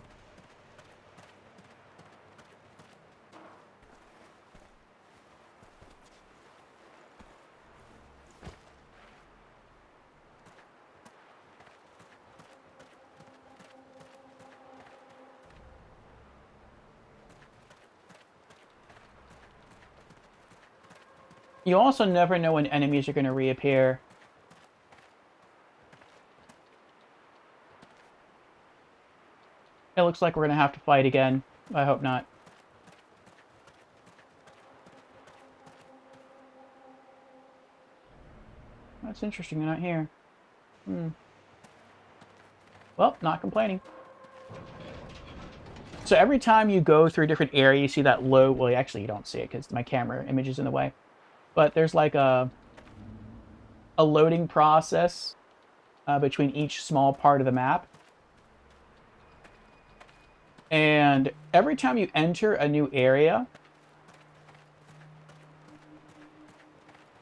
You also never know when enemies are going to reappear. It looks like we're going to have to fight again. I hope not. That's interesting, they're not here. Well, not complaining. So every time you go through a different area, you see that low... Well, actually, you don't see it because my camera image is in the way. But there's like a loading process between each small part of the map. And every time you enter a new area,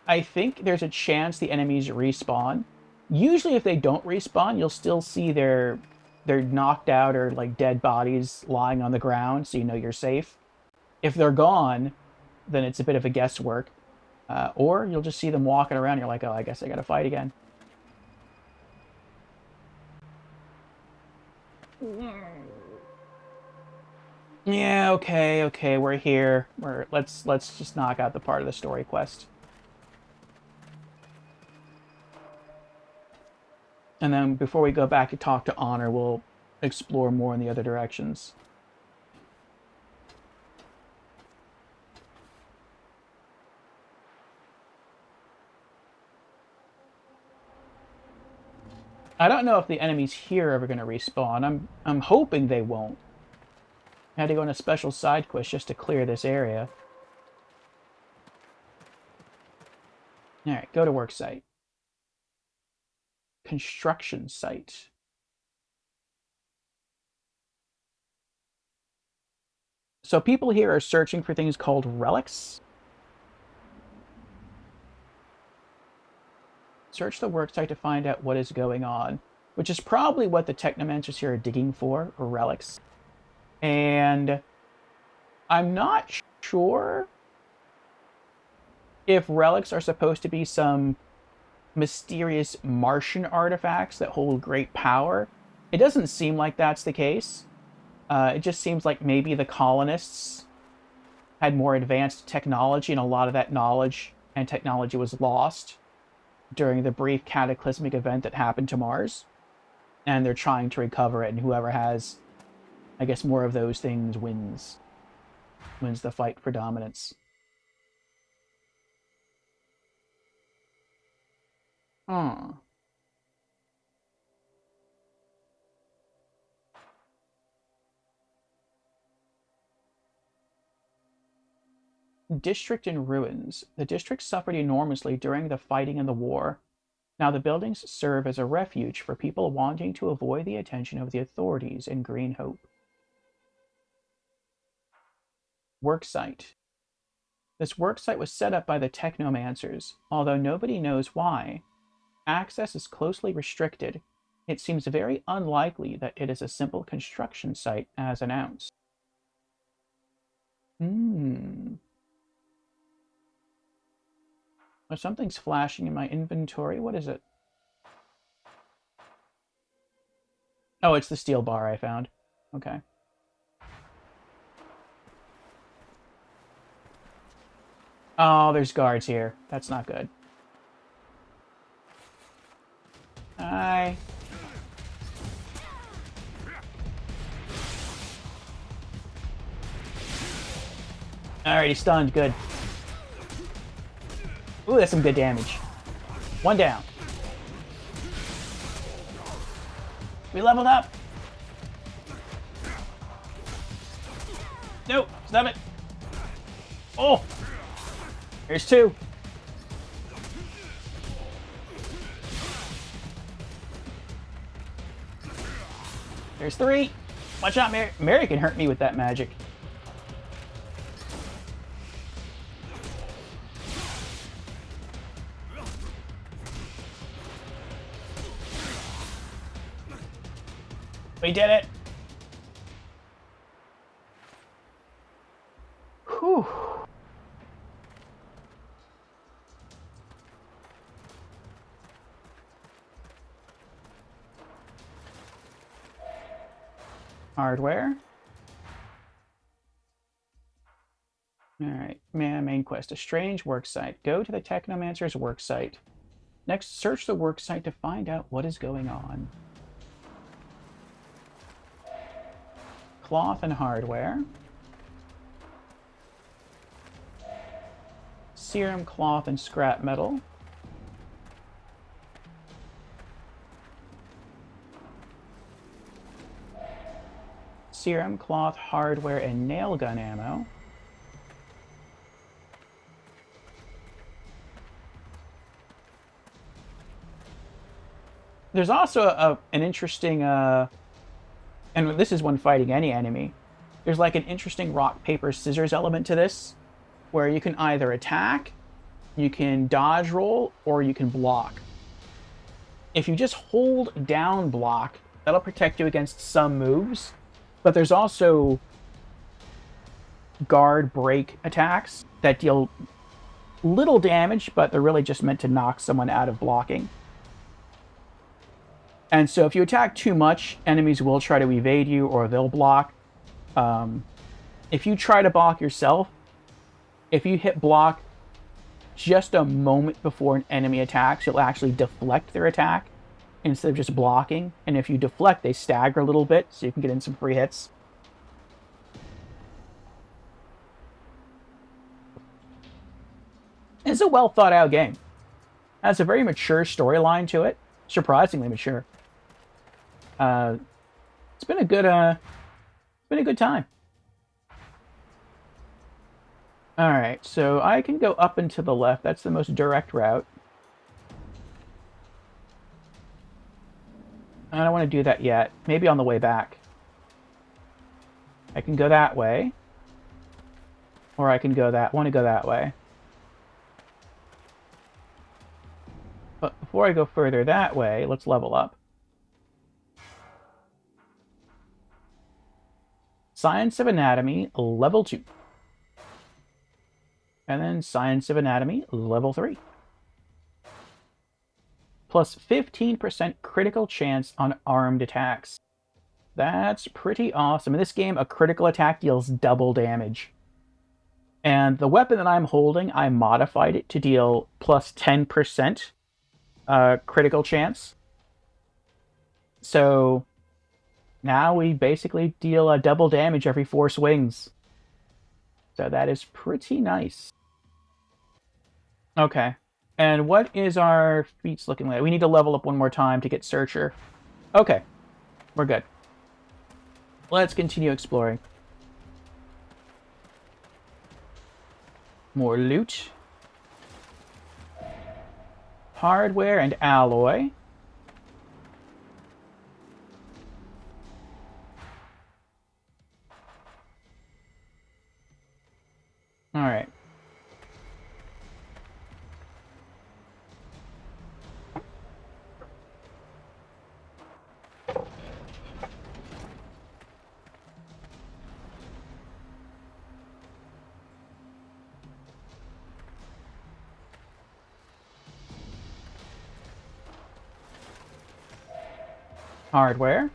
I think there's a chance the enemies respawn. Usually if they don't respawn, you'll still see their knocked out or like dead bodies lying on the ground, so you know you're safe. If they're gone, then it's a bit of a guesswork. Or you'll just see them walking around, and you're like, oh, I guess I gotta fight again. Yeah, okay, we're here. Let's just knock out the part of the story quest. And then before we go back to talk to Honor, we'll explore more in the other directions. I don't know if the enemies here are ever going to respawn. I'm hoping they won't. I had to go on a special side quest just to clear this area. Alright, go to work site. Construction site. So people here are searching for things called relics. Search the worksite to find out what is going on, which is probably what the technomancers here are digging for, or relics. And I'm not sure if relics are supposed to be some mysterious Martian artifacts that hold great power. It doesn't seem like that's the case. It just seems like maybe the colonists had more advanced technology, and a lot of that knowledge and technology was lost during the brief cataclysmic event that happened to Mars. And they're trying to recover it, and whoever has, I guess, more of those things wins the fight for dominance. Huh. District in ruins. The district suffered enormously during the fighting in the war. Now the buildings serve as a refuge for people wanting to avoid the attention of the authorities in Green Hope. Worksite. This worksite was set up by the technomancers, although nobody knows why. Access is closely restricted. It seems very unlikely that it is a simple construction site as announced. Oh, something's flashing in my inventory. What is it? Oh, it's the steel bar I found. Okay. Oh, there's guards here. That's not good. Hi. Alright, he's stunned. Good. Ooh, that's some good damage. One down. We leveled up. Nope. Stop it. Oh. Here's two. There's three. Watch out, Mary. Mary can hurt me with that magic. We did it. Whew. Hardware. Alright, main quest. A strange worksite. Go to the Technomancer's worksite. Next, search the worksite to find out what is going on. Cloth and hardware. Serum, cloth, and scrap metal. Serum, cloth, hardware, and nail gun ammo. There's also an interesting, and this is when fighting any enemy, there's like an interesting rock, paper, scissors element to this, where you can either attack, you can dodge roll, or you can block. If you just hold down block, that'll protect you against some moves, but there's also guard break attacks that deal little damage, but they're really just meant to knock someone out of blocking. And so if you attack too much, enemies will try to evade you or they'll block. If you try to block yourself, if you hit block just a moment before an enemy attacks, you'll actually deflect their attack. instead of just blocking. And if you deflect, they stagger a little bit, so you can get in some free hits. It's a well thought out game. It has a very mature storyline to it, surprisingly mature. It's been a good time. All right, so I can go up and to the left. That's the most direct route. I don't want to do that yet. Maybe on the way back. I can go that way. Or I can go that... want to go that way. But before I go further that way, let's level up. Science of Anatomy, level 2. And then Science of Anatomy, level 3. Plus 15% critical chance on armed attacks. That's pretty awesome. In this game, a critical attack deals double damage. And the weapon that I'm holding, I modified it to deal plus 10% critical chance. So now we basically deal a double damage every 4 swings. So that is pretty nice. Okay. And what is our feats looking like? We need to level up one more time to get Searcher. Okay. We're good. Let's continue exploring. More loot. Hardware and alloy. Alright. Hardware.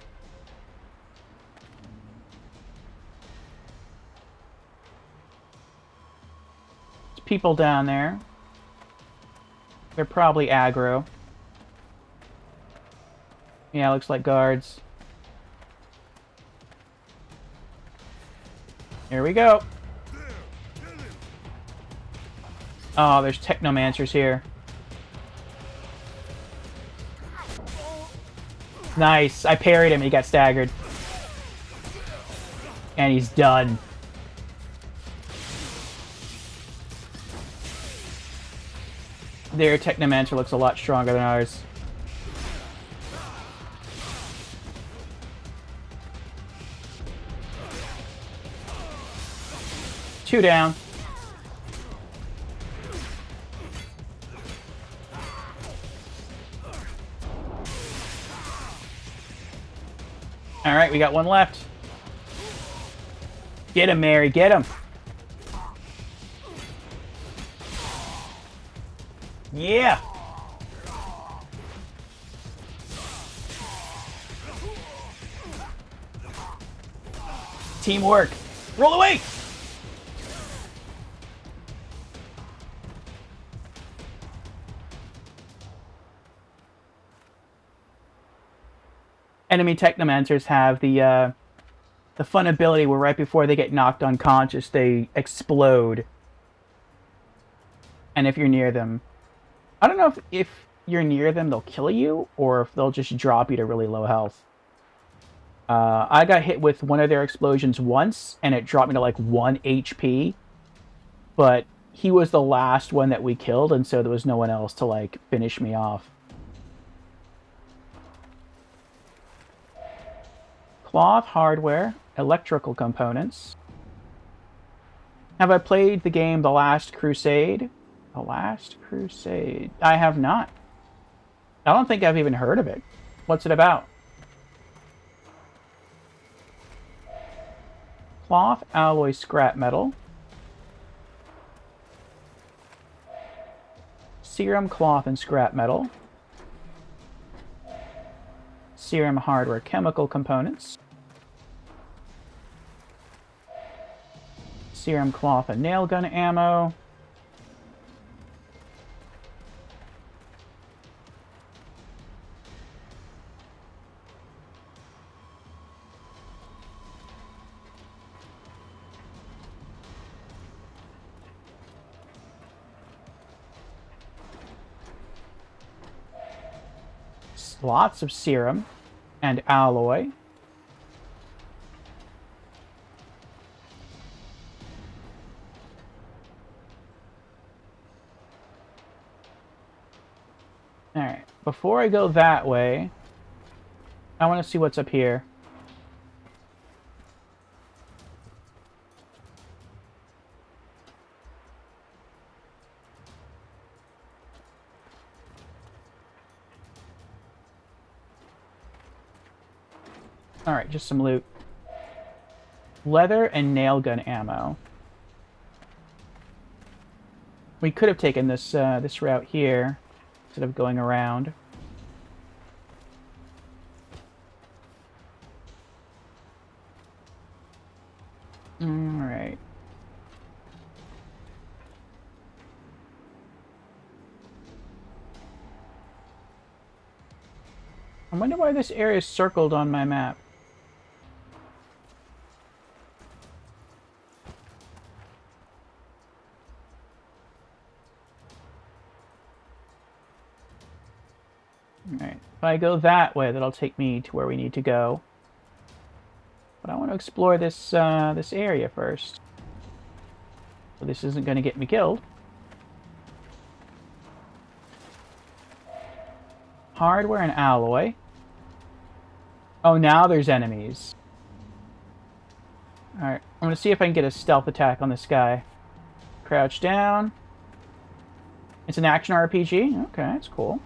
There's people down there. They're probably aggro. Yeah, looks like guards. Here we go. Oh, there's technomancers here. Nice. I parried him and he got staggered. And he's done. Their technomancer looks a lot stronger than ours. Two down. All right, we got one left. Get him, Mary, get him. Yeah. Teamwork. Roll away. Enemy technomancers have the fun ability where right before they get knocked unconscious, they explode. And if you're near them, I don't know if you're near them, they'll kill you, or if they'll just drop you to really low health. I got hit with one of their explosions once, and it dropped me to like 1 HP. But he was the last one that we killed, and so there was no one else to like finish me off. Cloth, hardware, electrical components. Have I played the game The Last Crusade? The Last Crusade. I have not. I don't think I've even heard of it. What's it about? Cloth, alloy, scrap metal. Serum, cloth, and scrap metal. Serum, hardware, chemical components. Serum, cloth, and nail gun ammo. lots of serum and alloy. Alright, before I go that way, I want to see what's up here. Alright, just some loot. Leather and nail gun ammo. We could have taken this this route here instead of going around. Alright. I wonder why this area is circled on my map. Alright, if I go that way, that'll take me to where we need to go. But I want to explore this this area first. So this isn't going to get me killed. Hardware and alloy. Oh, now there's enemies. Alright, I'm going to see if I can get a stealth attack on this guy. Crouch down. It's an action RPG? Okay, that's cool.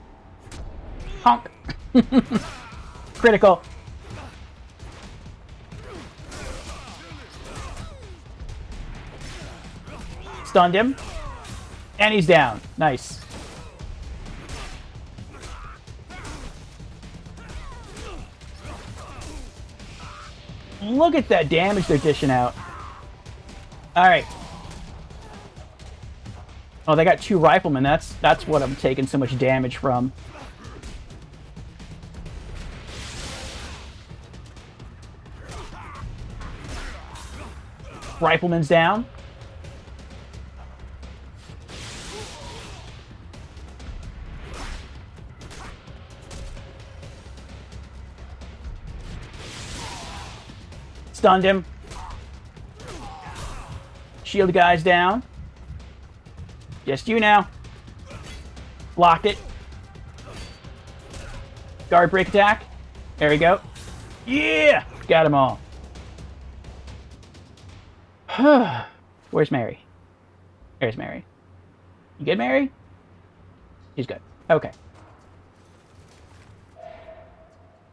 Honk! Critical! Stunned him. And he's down. Nice. Look at that damage they're dishing out. Alright. Oh, they got 2 riflemen. That's what I'm taking so much damage from. Rifleman's down. Stunned him. Shield guy's down. Just you now. Locked it. Guard break attack. There we go. Yeah! Got them all. Where's Mary? There's Mary. You good, Mary? She's good. Okay.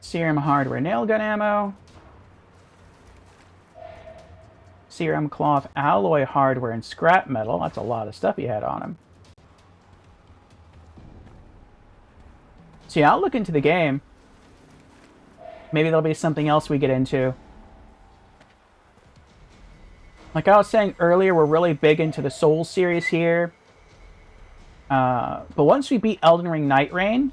Serum hardware nail gun ammo. Serum cloth alloy hardware and scrap metal. That's a lot of stuff he had on him. So yeah, I'll look into the game. Maybe there'll be something else we get into. Like I was saying earlier, we're really big into the Souls series here. But once we beat Elden Ring Night Rain,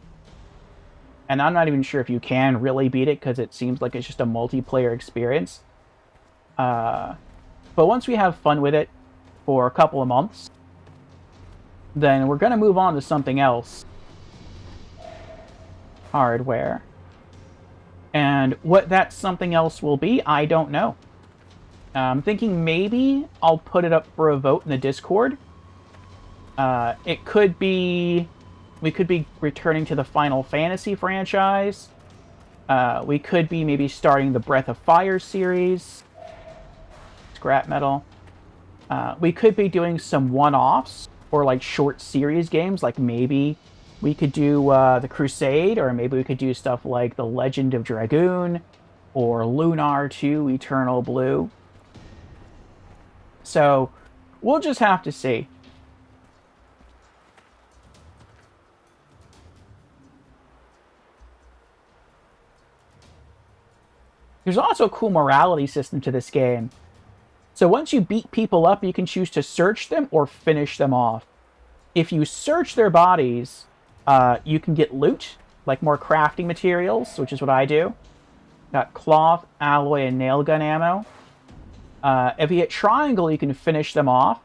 and I'm not even sure if you can really beat it because it seems like it's just a multiplayer experience. But once we have fun with it for a couple of months, then we're going to move on to something else. Hardware. And what that something else will be, I don't know. I'm thinking maybe I'll put it up for a vote in the Discord. It could be... We could be returning to the Final Fantasy franchise. We could be maybe starting the Breath of Fire series. Scrap metal. We could be doing some one-offs or like short series games. Like maybe we could do the Crusade, or maybe we could do stuff like The Legend of Dragoon or Lunar 2 Eternal Blue. So, we'll just have to see. There's also a cool morality system to this game. So once you beat people up, you can choose to search them or finish them off. If you search their bodies, you can get loot, like more crafting materials, which is what I do. Got cloth, alloy, and nail gun ammo. If you hit triangle, you can finish them off.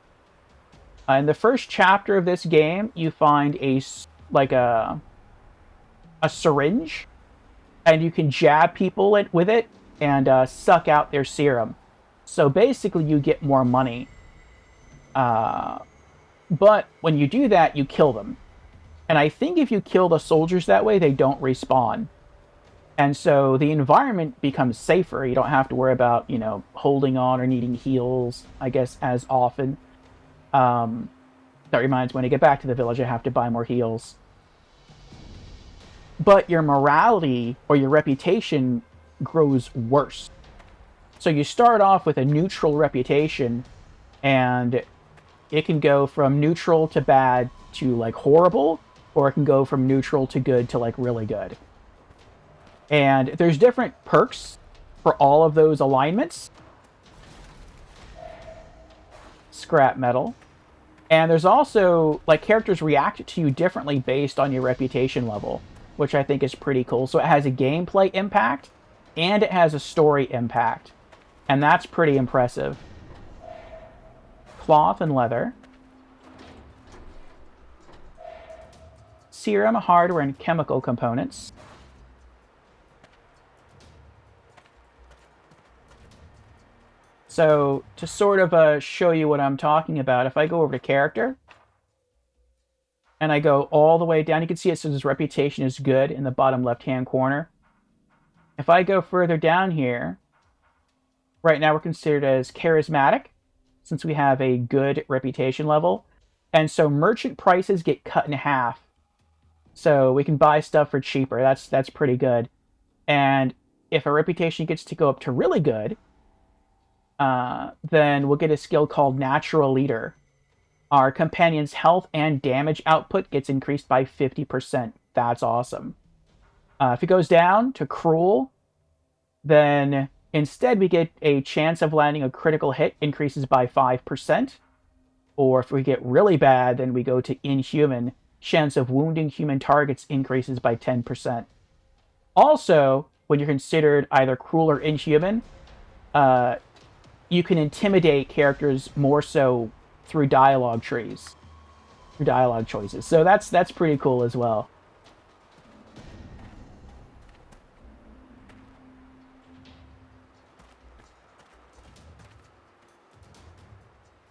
In the first chapter of this game, you find a syringe and you can jab people with it and suck out their serum. So basically, you get more money. But when you do that, you kill them. And I think if you kill the soldiers that way, they don't respawn. And so the environment becomes safer. You don't have to worry about, holding on or needing heals, I guess, as often. That reminds me, when I get back to the village, I have to buy more heals. But your morality or your reputation grows worse. So you start off with a neutral reputation, and it can go from neutral to bad to like horrible, or it can go from neutral to good to like really good. And there's different perks for all of those alignments. Scrap metal. And there's also, like, characters react to you differently based on your reputation level, which I think is pretty cool. So it has a gameplay impact, and it has a story impact. And that's pretty impressive. Cloth and leather. Serum, hardware, and chemical components. So, to sort of show you what I'm talking about, if I go over to character, and I go all the way down, you can see it says his reputation is good in the bottom left-hand corner. If I go further down here, right now we're considered as charismatic, since we have a good reputation level. And so merchant prices get cut in half. So we can buy stuff for cheaper. That's pretty good. And if our reputation gets to go up to really good, then we'll get a skill called Natural Leader. Our companion's health and damage output gets increased by 50%. That's awesome. If it goes down to Cruel, then instead we get a chance of landing a critical hit increases by 5%. Or if we get really bad, then we go to Inhuman. Chance of wounding human targets increases by 10%. Also, when you're considered either cruel or inhuman, you can intimidate characters more so through dialogue trees, through dialogue choices. So that's pretty cool as well.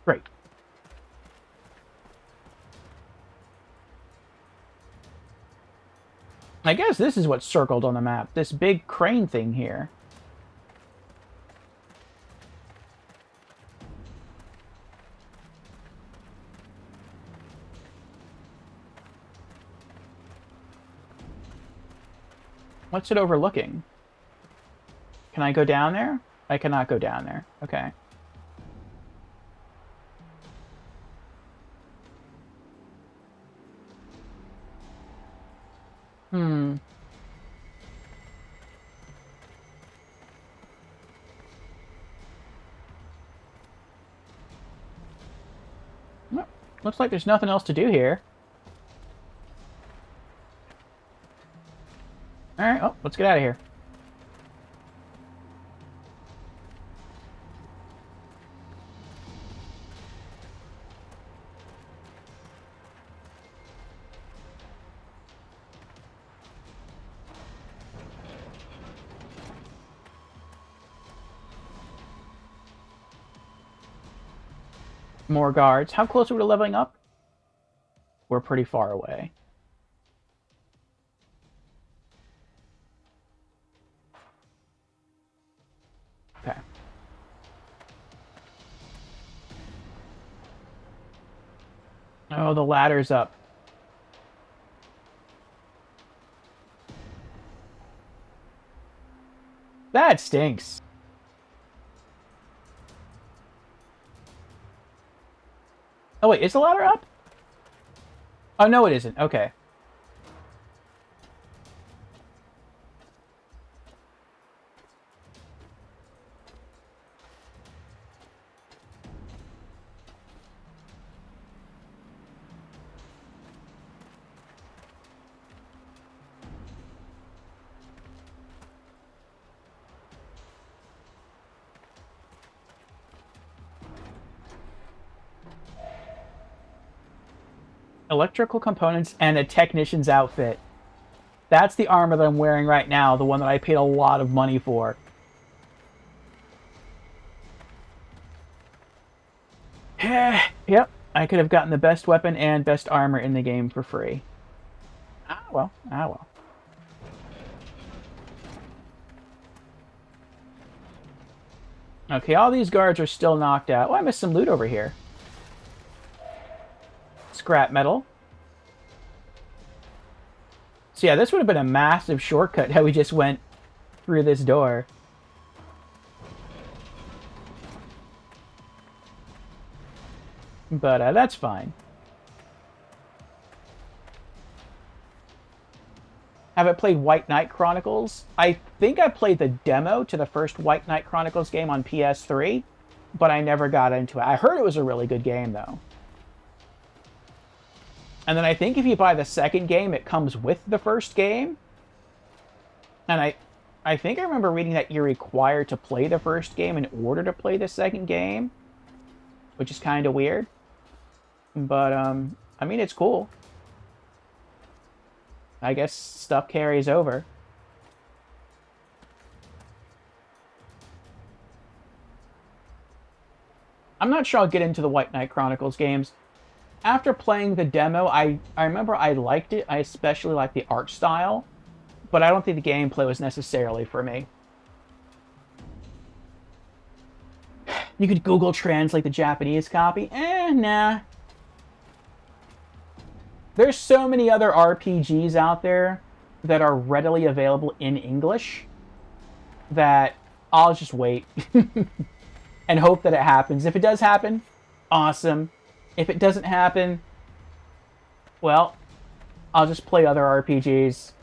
Great. I guess this is what's circled on the map, this big crane thing here. What's it overlooking? Can I go down there? I cannot go down there. Okay. Hmm. Well, looks like there's nothing else to do here. Alright, oh, let's get out of here. More guards. How close are we to leveling up? We're pretty far away. Okay. Oh, the ladder's up. That stinks. Oh wait, is the ladder up? Oh no, it isn't. Okay. Electrical components and a technician's outfit. That's the armor that I'm wearing right now, the one that I paid a lot of money for. Yep, I could have gotten the best weapon and best armor in the game for free. Ah well, ah well. Okay, all these guards are still knocked out. Oh, I missed some loot over here. Scrap metal. So yeah, this would have been a massive shortcut how we just went through this door. But that's fine. Have I played White Knight Chronicles? I think I played the demo to the first White Knight Chronicles game on PS3, but I never got into it. I heard it was a really good game, though. And then I think if you buy the second game, it comes with the first game. And I think I remember reading that you're required to play the first game in order to play the second game, which is kind of weird. But, I mean, it's cool. I guess stuff carries over. I'm not sure I'll get into the White Knight Chronicles games. After playing the demo, I remember I liked it. I especially liked the art style. But I don't think the gameplay was necessarily for me. You could Google Translate the Japanese copy. Nah. There's so many other RPGs out there that are readily available in English that I'll just wait and hope that it happens. If it does happen, awesome. If it doesn't happen, well, I'll just play other RPGs.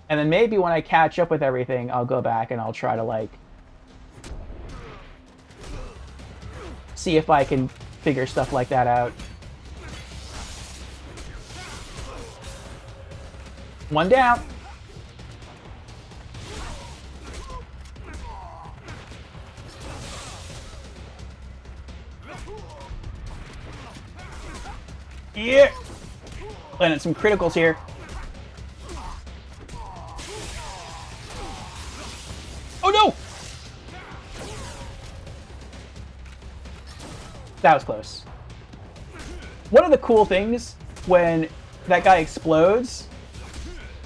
And then maybe when I catch up with everything, I'll go back and I'll try to, like, see if I can figure stuff like that out. One down. Yeah. Landed some criticals here. Oh no! That was close. One of the cool things when that guy explodes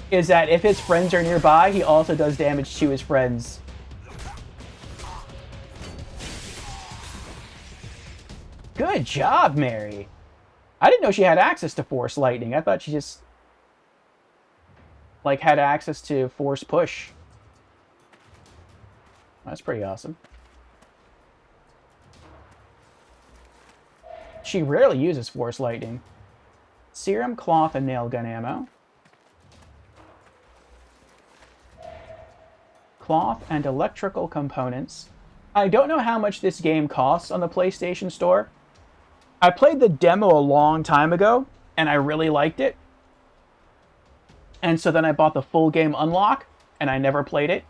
is that if his friends are nearby, he also does damage to his friends. Good job, Mary. I didn't know she had access to Force Lightning. I thought she just, like, had access to Force Push. That's pretty awesome. She rarely uses Force Lightning. Serum, cloth, and nail gun ammo. Cloth and electrical components. I don't know how much this game costs on the PlayStation Store. I played the demo a long time ago, and I really liked it. And so then I bought the full game unlock, and I never played it.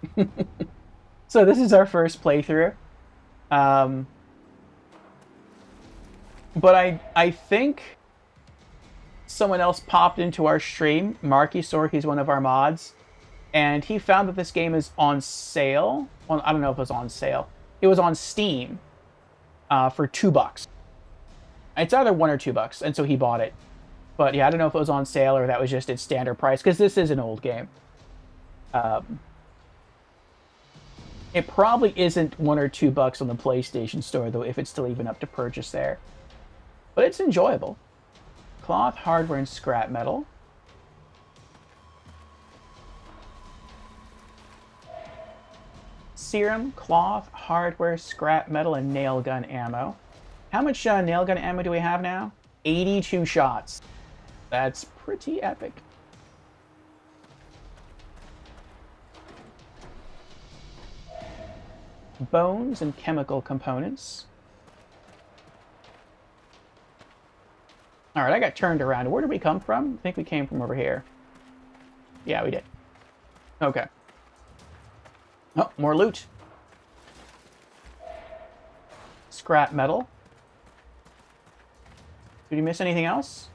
So this is our first playthrough. But I think someone else popped into our stream. Marky Sork, he's one of our mods. And he found that this game is on sale. Well, I don't know if it was on sale. It was on Steam for $2. It's either $1 or $2, and so he bought it. But yeah, I don't know if it was on sale or that was just its standard price, because this is an old game. It probably isn't $1 or $2 on the PlayStation Store, though, if it's still even up to purchase there. But it's enjoyable. Cloth, hardware, and scrap metal. Serum, cloth, hardware, scrap metal, and nail gun ammo. How much nail gun ammo do we have now? 82 shots. That's pretty epic. Bones and chemical components. Alright, I got turned around. Where did we come from? I think we came from over here. Yeah, we did. Okay. Oh, more loot. Scrap metal. Did you miss anything else?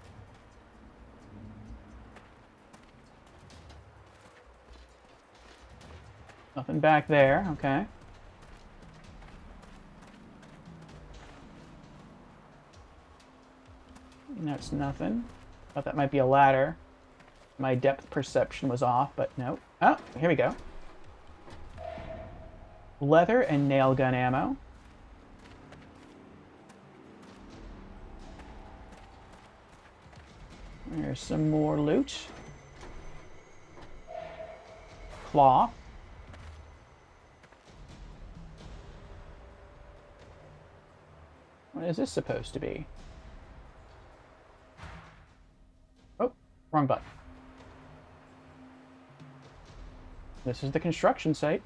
Nothing back there, okay. That's nothing. Thought that might be a ladder. My depth perception was off, but no. Oh, here we go. Leather and nail gun ammo. There's some more loot. Cloth. What is this supposed to be? Oh, wrong button. This is the construction site.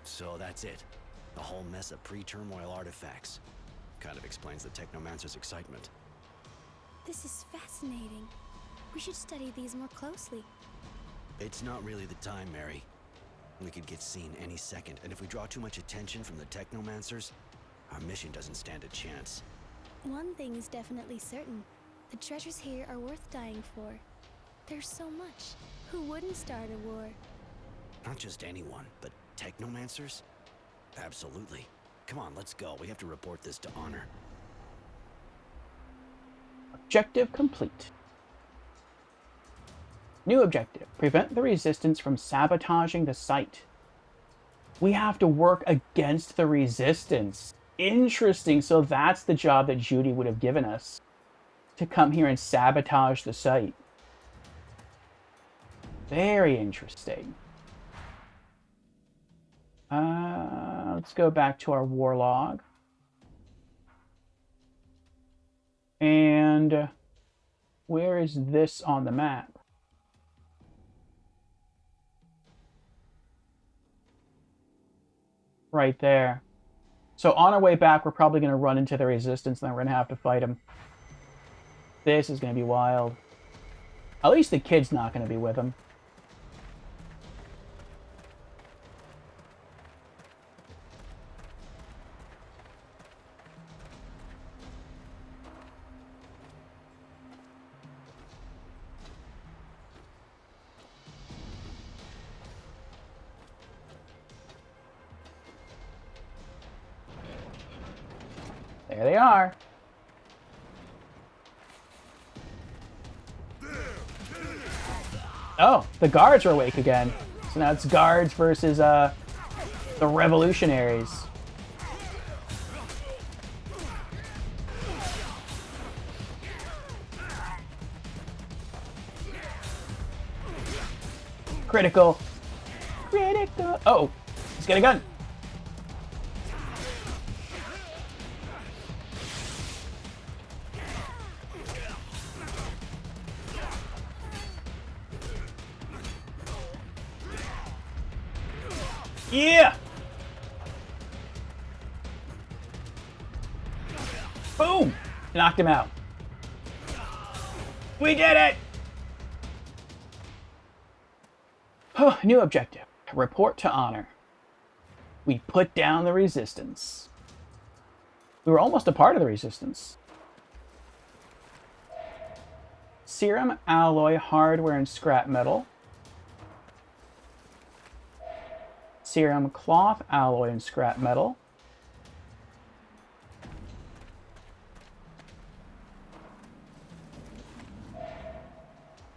So that's it. The whole mess of pre-turmoil artifacts. Kind of explains the technomancer's excitement. This is fascinating. We should study these more closely. It's not really the time, Mary. We could get seen any second, and if we draw too much attention from the technomancers, our mission doesn't stand a chance. One thing is definitely certain. The treasures here are worth dying for. There's so much. Who wouldn't start a war? Not just anyone, but technomancers? Absolutely. Come on, let's go. We have to report this to Honor. Objective complete. New objective. Prevent the resistance from sabotaging the site. We have to work against the resistance. Interesting. So that's the job that Judy would have given us. To come here and sabotage the site. Very interesting. Let's go back to our war log. And where is this on the map? Right there. So on our way back, we're probably going to run into the resistance, and then we're going to have to fight them. This is going to be wild. At least the kid's not going to be with him. There they are. Oh, the guards are awake again. So now it's guards versus the revolutionaries. Critical. Critical. Oh, he's got a gun. Yeah! Boom! Knocked him out. We did it! New objective. Report to Honor. We put down the resistance. We were almost a part of the resistance. Serum, alloy, hardware, and scrap metal. Serum, cloth, alloy, and scrap metal.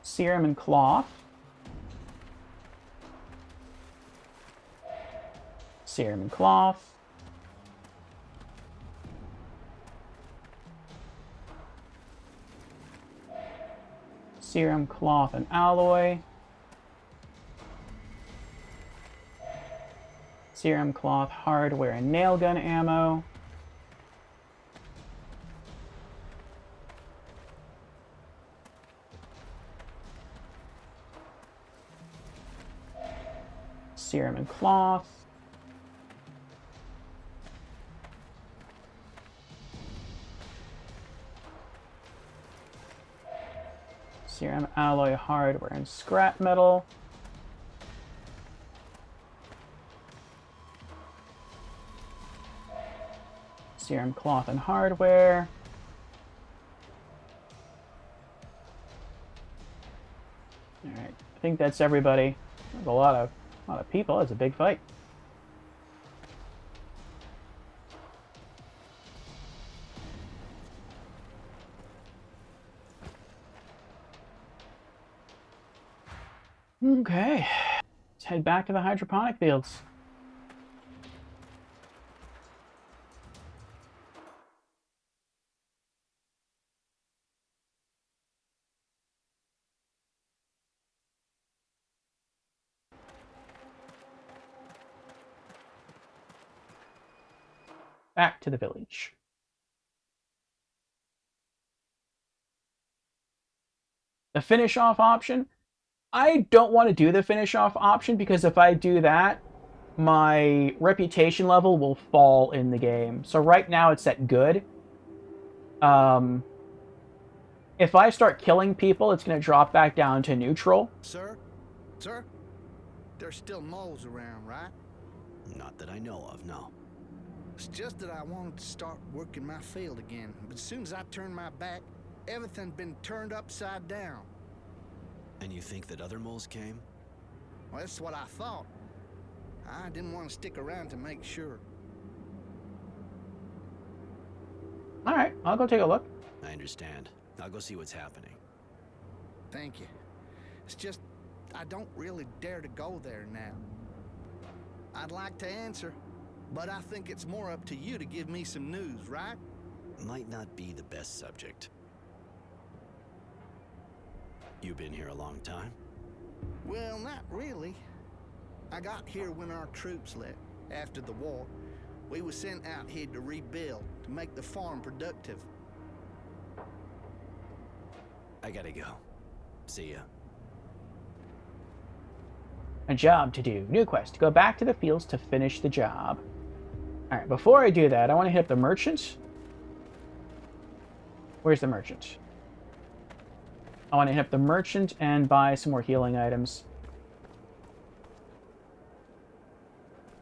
Serum and cloth. Serum and cloth. Serum, cloth, and alloy. Serum, cloth, hardware, and nail gun ammo. Serum and cloth. Serum, alloy, hardware, and scrap metal. Serum, cloth, and hardware. Alright, I think that's everybody. There's a lot of people. It's a big fight. Okay, let's head back to the hydroponic fields. Back to the village. The finish off option. I don't want to do the finish off option because if I do that, my reputation level will fall in the game. So right now it's at good. If I start killing people, it's going to drop back down to neutral. Sir? Sir? There's still moles around, right? Not that I know of, no. It's just that I wanted to start working my field again, but as soon as I turned my back, everything's been turned upside down. And you think that other moles came? Well, that's what I thought. I didn't want to stick around to make sure. Alright, I'll go take a look. I understand. I'll go see what's happening. Thank you. It's just, I don't really dare to go there now. I'd like to answer, but I think it's more up to you to give me some news, right? Might not be the best subject. You been here a long time? Well, not really. I got here when our troops left, after the war. We were sent out here to rebuild, to make the farm productive. I gotta go. See ya. A job to do. New quest. Go back to the fields to finish the job. Alright, before I do that, I want to hit up the merchant. Where's the merchant? I want to hit up the merchant and buy some more healing items.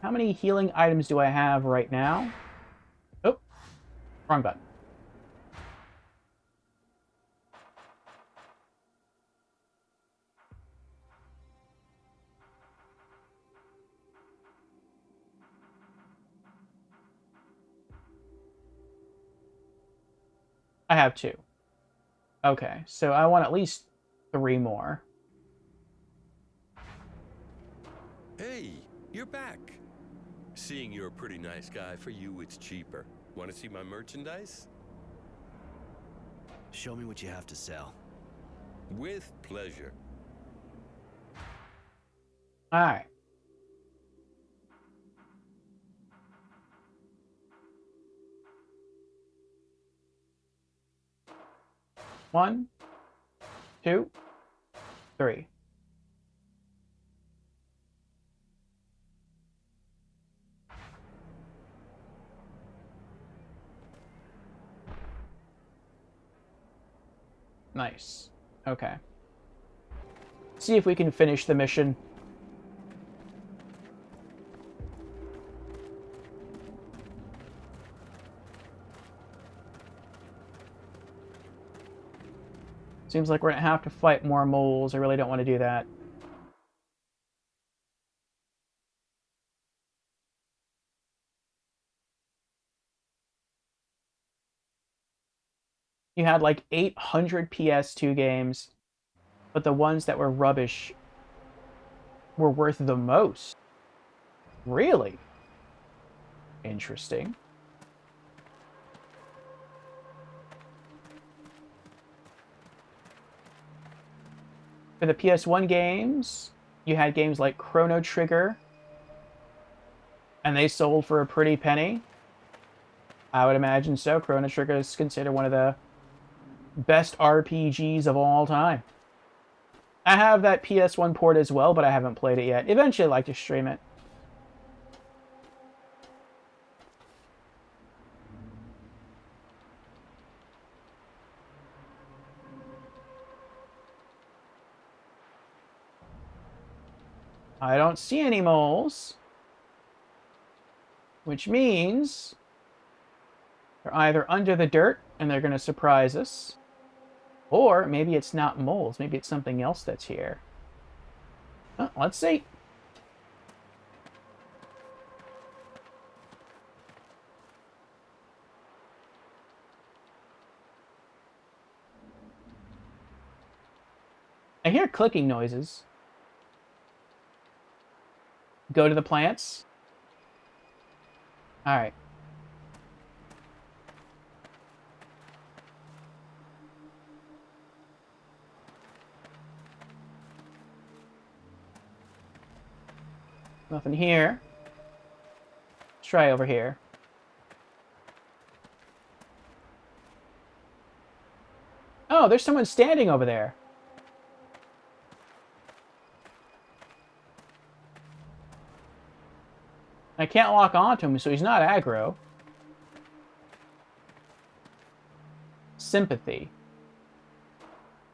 How many healing items do I have right now? Oh, wrong button. I have 2. Okay, so I want at least 3 more. Hey, you're back. Seeing you're a pretty nice guy, for you it's cheaper. Want to see my merchandise? Show me what you have to sell. With pleasure. Alright. One, 2, 3. Nice. Okay. See if we can finish the mission. Seems like we're gonna have to fight more moles. I really don't want to do that. You had like 800 PS2 games, but the ones that were rubbish were worth the most. Really? Interesting. For the PS1 games, you had games like Chrono Trigger, and they sold for a pretty penny. I would imagine so. Chrono Trigger is considered one of the best RPGs of all time. I have that PS1 port as well, but I haven't played it yet. Eventually I'd like to stream it. I don't see any moles. Which means they're either under the dirt and they're going to surprise us. Or maybe it's not moles. Maybe it's something else that's here. Let's see. I hear clicking noises. Go to the plants. All right. Nothing here. Let's try over here. Oh, there's someone standing over there. I can't lock onto him, so he's not aggro. Sympathy.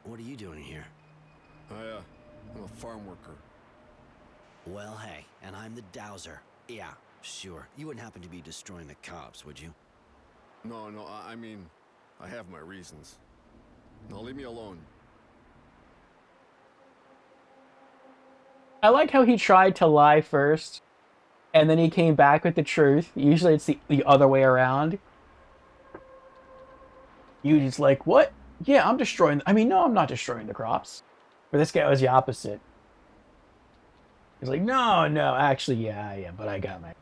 What are you doing here? I'm a farm worker. Well, hey, and I'm the dowser. Yeah, sure. You wouldn't happen to be destroying the cops, would you? No, I mean, I have my reasons. Now leave me alone. I like how he tried to lie first, and then he came back with the truth. Usually it's the other way around. You just like, what? Yeah, I'm destroying... I mean, no, I'm not destroying the crops. But this guy was the opposite. He's like, no, actually, yeah, I am, but I got my...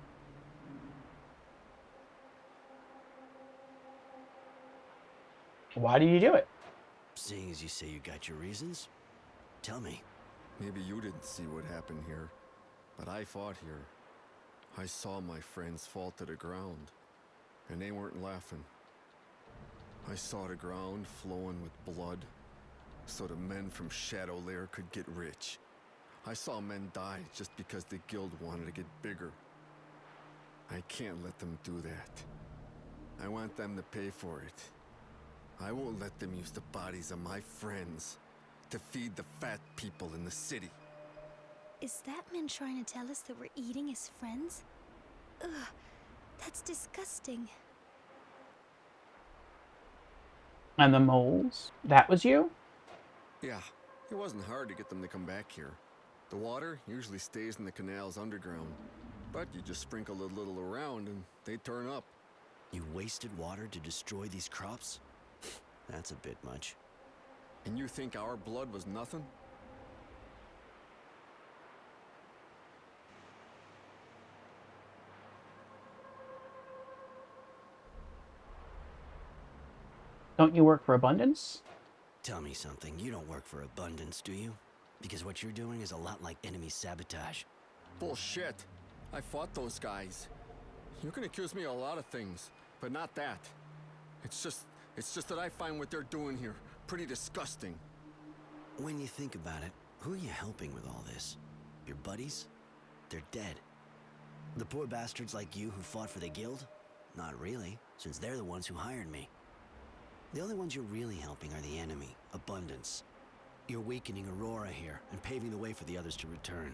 Why did you do it? Seeing as you say you got your reasons, tell me. Maybe you didn't see what happened here, but I fought here. I saw my friends fall to the ground, and they weren't laughing. I saw the ground flowing with blood, so the men from Shadow Lair could get rich. I saw men die just because the guild wanted to get bigger. I can't let them do that. I want them to pay for it. I won't let them use the bodies of my friends to feed the fat people in the city. Is that man trying to tell us that we're eating his friends? Ugh, that's disgusting. And the moles? That was you? Yeah, it wasn't hard to get them to come back here. The water usually stays in the canals underground, but you just sprinkle a little around and they turn up. You wasted water to destroy these crops? That's a bit much. And you think our blood was nothing? Don't you work for Abundance? Tell me something. You don't work for Abundance, do you? Because what you're doing is a lot like enemy sabotage. Bullshit. I fought those guys. You can accuse me of a lot of things, but not that. It's just that I find what they're doing here pretty disgusting. When you think about it, who are you helping with all this? Your buddies? They're dead. The poor bastards like you who fought for the guild? Not really, since they're the ones who hired me. The only ones you're really helping are the enemy, Abundance. You're weakening Aurora here and paving the way for the others to return.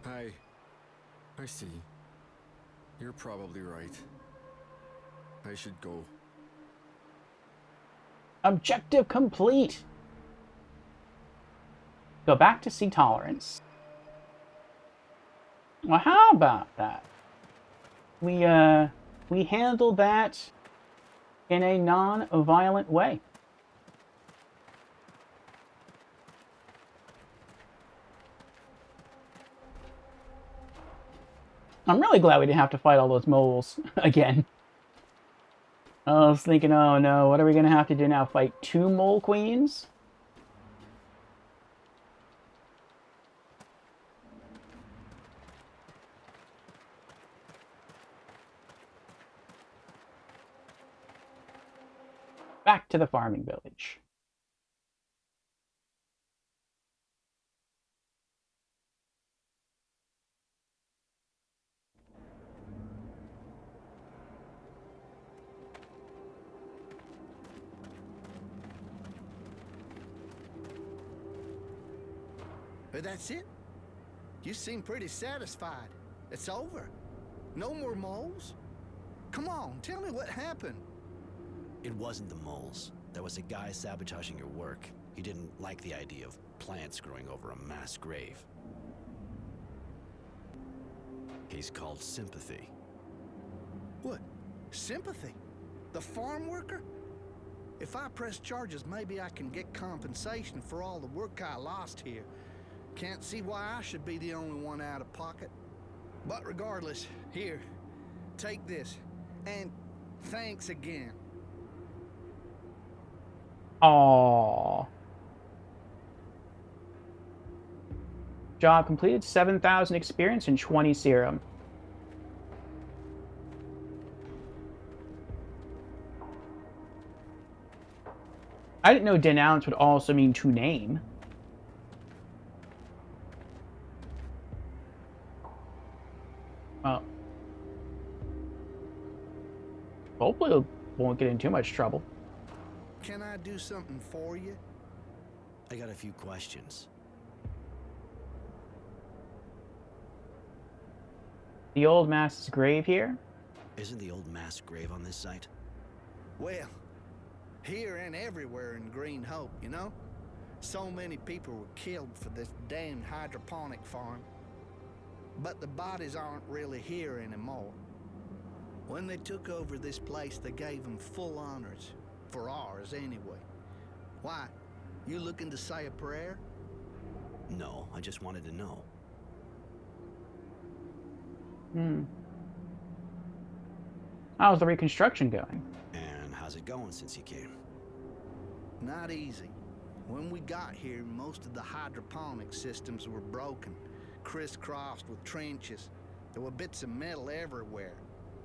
I see. You're probably right. I should go. Objective complete. Go back to sea tolerance. Well, how about that? We handled that in a non-violent way. I'm really glad we didn't have to fight all those moles again. I was thinking, oh no, what are we going to have to do now? Fight 2 mole queens? Back to the farming village. But that's it? You seem pretty satisfied. It's over. No more moles? Come on, tell me what happened. It wasn't the moles. There was a guy sabotaging your work. He didn't like the idea of plants growing over a mass grave. He's called Sympathy. What? Sympathy? The farm worker? If I press charges, maybe I can get compensation for all the work I lost here. Can't see why I should be the only one out of pocket. But regardless, here, take this. And thanks again. Aww. Job completed, 7,000 experience and 20 serum. I didn't know denounce would also mean to name. Well, hopefully we won't get in too much trouble. Can I do something for you? I got a few questions. The old mass's grave here? Isn't the old mass grave on this site? Well, here and everywhere in Green Hope, you know? So many people were killed for this damned hydroponic farm. But the bodies aren't really here anymore. When they took over this place, they gave them full honors. For ours, anyway. Why? You looking to say a prayer? No, I just wanted to know. How's the reconstruction going? And how's it going since you came? Not easy. When we got here, most of the hydroponic systems were broken, crisscrossed with trenches. There were bits of metal everywhere.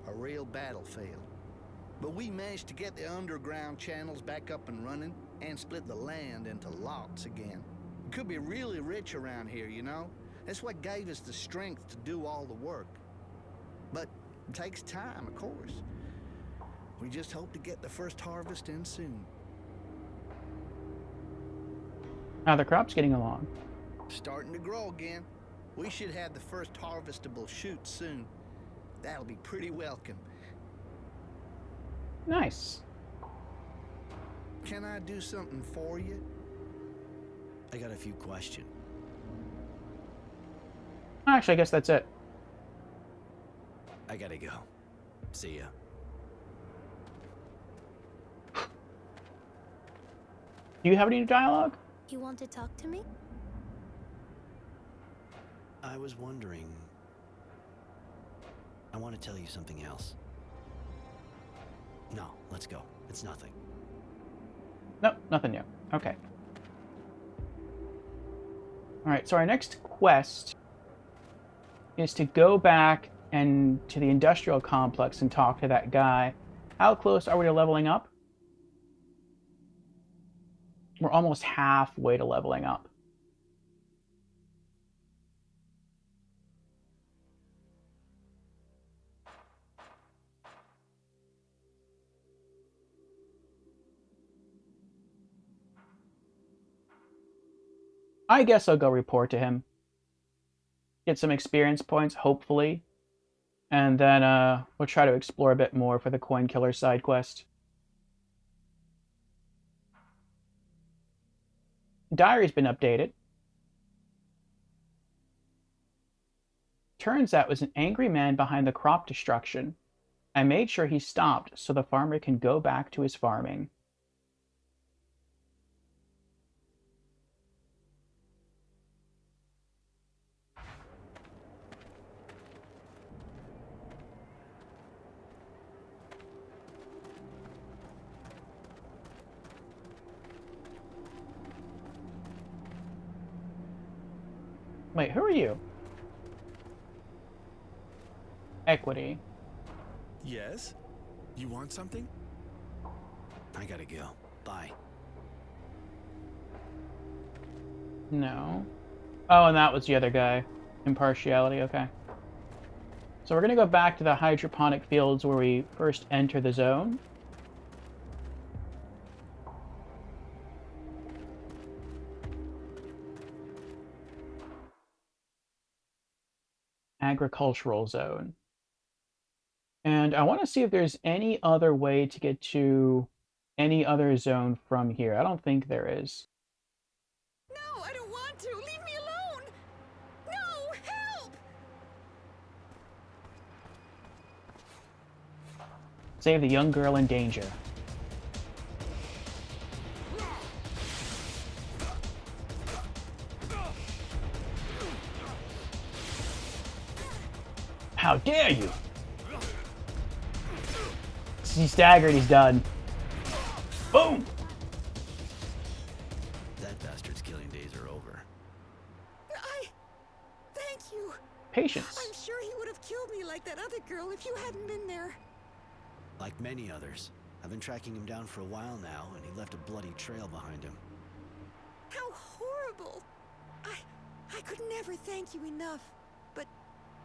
A real battlefield. But we managed to get the underground channels back up and running and split the land into lots again. We could be really rich around here, you know? That's what gave us the strength to do all the work. But it takes time, of course. We just hope to get the first harvest in soon. How the crop's getting along? Starting to grow again. We should have the first harvestable shoot soon. That'll be pretty welcome. Nice. Can I do something for you? I got a few questions. Actually, I guess that's it. I gotta go. See ya. Do you have any dialogue? You want to talk to me? I was wondering... I want to tell you something else. No, let's go. It's nothing. Nope, nothing new. Okay. Alright, so our next quest is to go back and to the industrial complex and talk to that guy. How close are we to leveling up? We're almost halfway to leveling up. I guess I'll go report to him. Get some experience points, hopefully. And then we'll try to explore a bit more for the Coin Killer side quest. Diary's been updated. Turns out it was an angry man behind the crop destruction. I made sure he stopped so the farmer can go back to his farming. Wait, who are you? Equity. Yes? You want something? I gotta go. Bye. No. Oh, and that was the other guy. Impartiality, okay. So we're going to go back to the hydroponic fields where we first enter the zone. Agricultural zone. And I want to see if there's any other way to get to any other zone from here. I don't think there is. No, I don't want to. Leave me alone. No, help! Save the young girl in danger. How dare you! He's staggered, he's done. Boom! That bastard's killing days are over. Thank you. Patience. I'm sure he would have killed me like that other girl if you hadn't been there. Like many others. I've been tracking him down for a while now, and he left a bloody trail behind him. How horrible. I could never thank you enough. But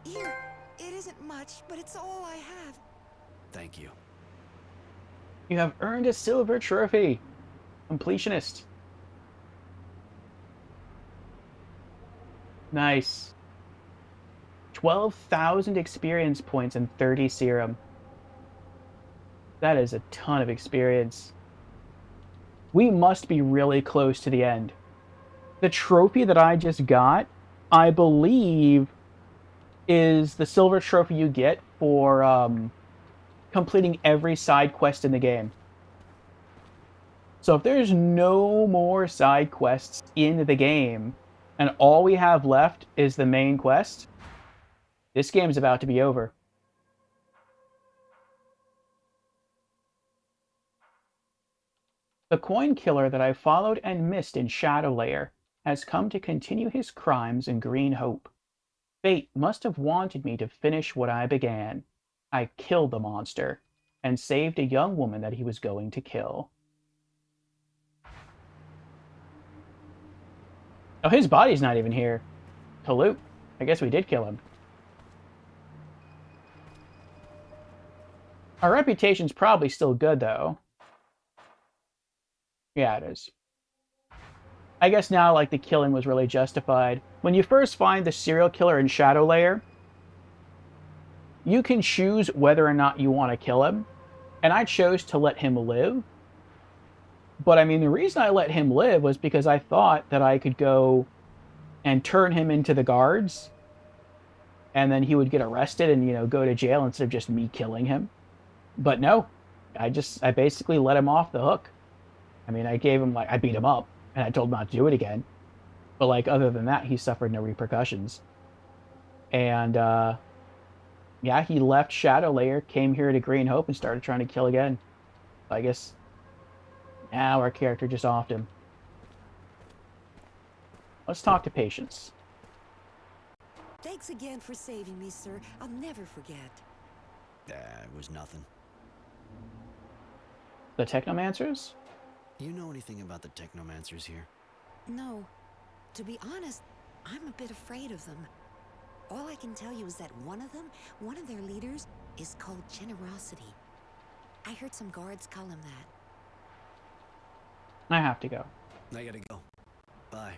here, it isn't much, but it's all I have. Thank you. You have earned a silver trophy. Completionist. Nice. 12,000 experience points and 30 serum. That is a ton of experience. We must be really close to the end. The trophy that I just got, I believe, is the silver trophy you get for completing every side quest in the game. So if there's no more side quests in the game, and all we have left is the main quest, this game's about to be over. The coin killer that I followed and missed in Shadowlayer has come to continue his crimes in Green Hope. Fate must have wanted me to finish what I began. I killed the monster and saved a young woman that he was going to kill. Oh, his body's not even here. To loot. I guess we did kill him. Our reputation's probably still good, though. Yeah, it is. I guess now, like, the killing was really justified. When you first find the serial killer in Shadowlayer, you can choose whether or not you want to kill him. And I chose to let him live. But, I mean, the reason I let him live was because I thought that I could go and turn him into the guards. And then he would get arrested and, you know, go to jail instead of just me killing him. But no. I basically let him off the hook. I mean, I gave him, like, I beat him up. And I told him not to do it again. But, like, other than that, he suffered no repercussions. And, yeah, he left Shadowlayer, came here to Green Hope, and started trying to kill again. I guess now our character just offed him. Let's talk to Patience. Thanks again for saving me, sir. I'll never forget. It was nothing. The Technomancers? You know anything about the technomancers here? No. To be honest, I'm a bit afraid of them. All I can tell you is that one of their leaders, is called Generosity. I heard some guards call him that. I have to go. I gotta go. Bye.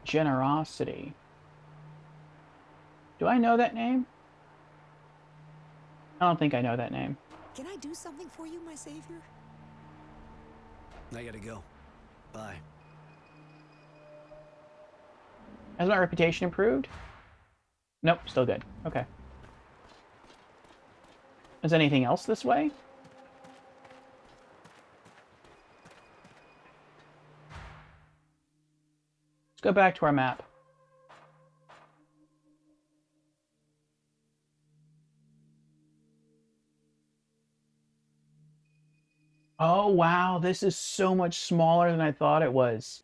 Generosity. Do I know that name? I don't think I know that name. Can I do something for you, my savior? I gotta go. Bye. Has my reputation improved? Nope, still good. Okay. Is anything else this way? Let's go back to our map. Oh, wow, this is so much smaller than I thought it was.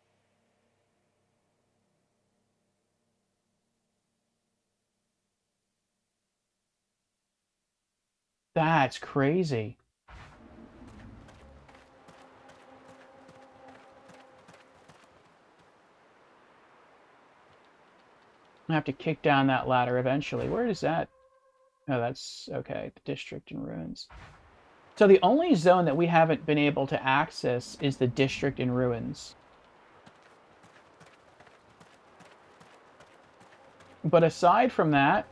That's crazy. I have to kick down that ladder eventually. Where is that? Oh, that's okay. The district in ruins. So the only zone that we haven't been able to access is the district in ruins. But aside from that,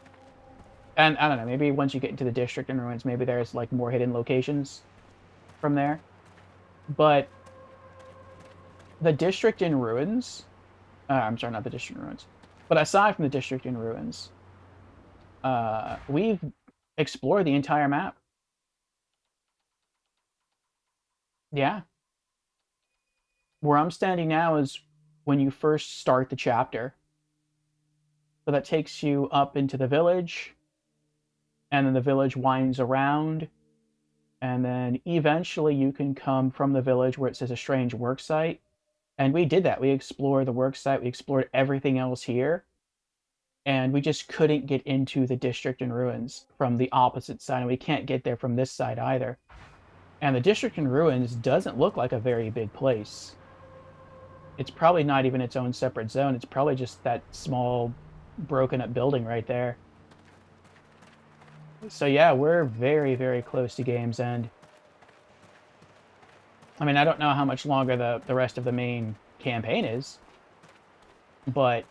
and I don't know, maybe once you get into the district in ruins, maybe there's like more hidden locations from there. But the district in ruins, I'm sorry, not the district in ruins. But aside from the district in ruins, we've explored the entire map. Yeah. Where I'm standing now is when you first start the chapter. So that takes you up into the village, and then the village winds around, and then eventually you can come from the village where it says a strange worksite. And we did that. We explored the worksite, we explored everything else here, and we just couldn't get into the district in ruins from the opposite side, and we can't get there from this side either. And the district in ruins doesn't look like a very big place. It's probably not even its own separate zone. It's probably just that small, broken up building right there. So yeah, we're very, very close to game's end. I mean, I don't know how much longer the rest of the main campaign is, but,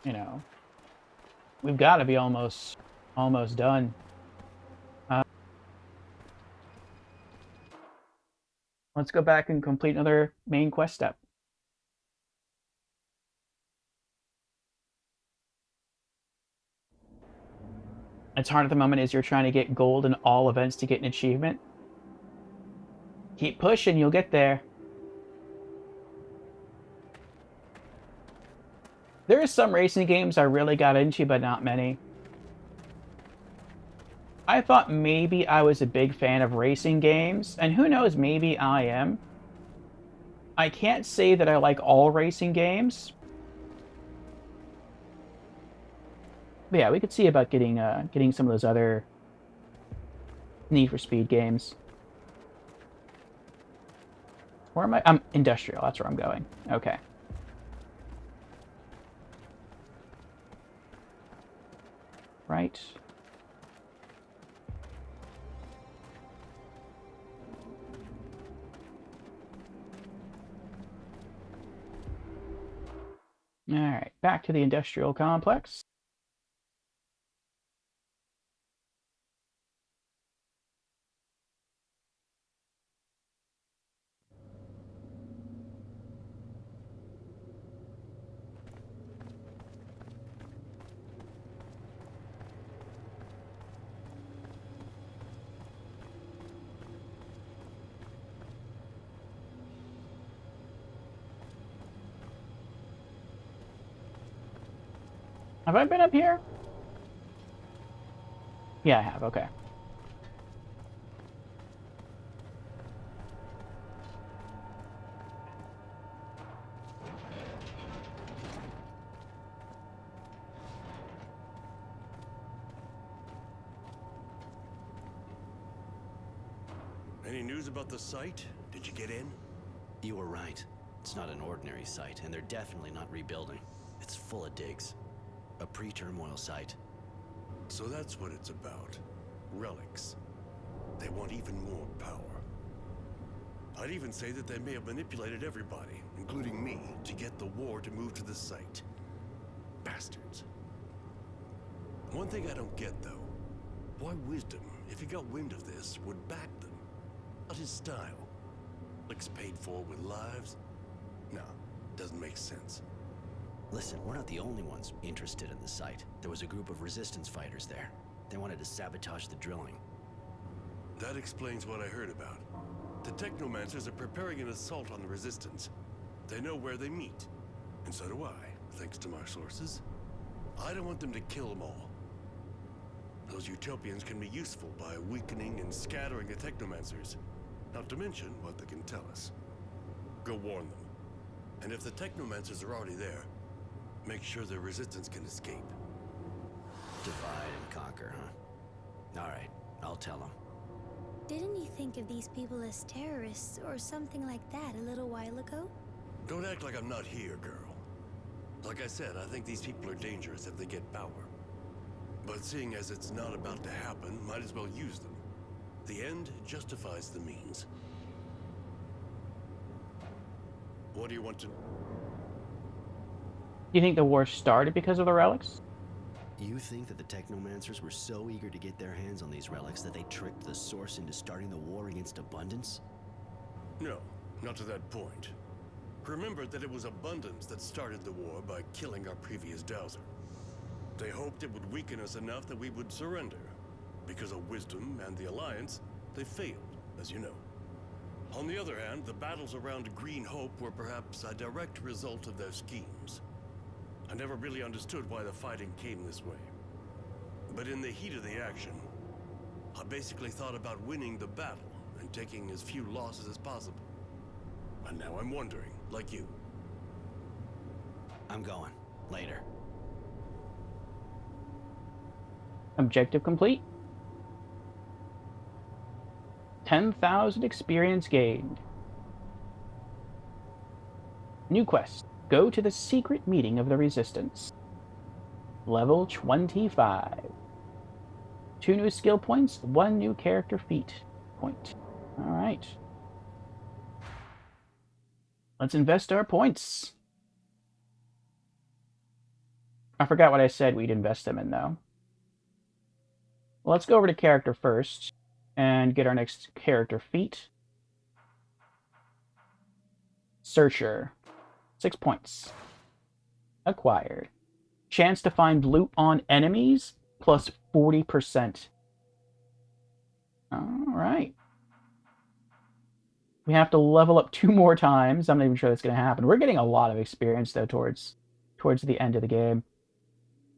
you know, we've got to be almost done. Let's go back and complete another main quest step. It's hard at the moment as you're trying to get gold in all events to get an achievement. Keep pushing, you'll get there. There are some racing games I really got into, but not many. I thought maybe I was a big fan of racing games, and who knows, maybe I am. I can't say that I like all racing games. But yeah, we could see about getting some of those other Need for Speed games. Where am I? I'm industrial, that's where I'm going. Okay. Right. Alright, back to the industrial complex. Have I been up here? Yeah, I have, okay. Any news about the site? Did you get in? You were right. It's not an ordinary site, and they're definitely not rebuilding. It's full of digs. A pre-turmoil site. So that's what it's about. Relics. They want even more power. I'd even say that they may have manipulated everybody, including me, to get the war to move to the site. Bastards. One thing I don't get, though. Why Wisdom, if he got wind of this, would back them? Not his style. Relics paid for with lives? No, doesn't make sense. Listen, we're not the only ones interested in the site. There was a group of resistance fighters there. They wanted to sabotage the drilling. That explains what I heard about. The technomancers are preparing an assault on the resistance. They know where they meet. And so do I, thanks to my sources. I don't want them to kill them all. Those utopians can be useful by weakening and scattering the technomancers. Not to mention what they can tell us. Go warn them. And if the technomancers are already there, make sure the resistance can escape. Divide and conquer, huh? Alright, I'll tell them. Didn't you think of these people as terrorists or something like that a little while ago? Don't act like I'm not here, girl. Like I said, I think these people are dangerous if they get power. But seeing as it's not about to happen, might as well use them. The end justifies the means. What do you want to... You think the war started because of the relics? You think that the technomancers were so eager to get their hands on these relics that they tricked the source into starting the war against Abundance? No, not to that point. Remember that it was Abundance that started the war by killing our previous dowser. They hoped it would weaken us enough that we would surrender. Because of wisdom and the Alliance, they failed, as you know. On the other hand, the battles around Green Hope were perhaps a direct result of their schemes. I never really understood why the fighting came this way. But in the heat of the action, I basically thought about winning the battle and taking as few losses as possible. And now I'm wondering, like you. I'm going. Later. Objective complete. 10,000 experience gained. New quest. Go to the secret meeting of the Resistance. Level 25. 2 new skill points, 1 new character feat point. Alright. Let's invest our points. I forgot what I said we'd invest them in, though. Well, let's go over to character first and get our next character feat. Searcher. 6 points. Acquired. Chance to find loot on enemies plus 40%. Alright. We have to level up 2 more times. I'm not even sure that's going to happen. We're getting a lot of experience, though, towards the end of the game.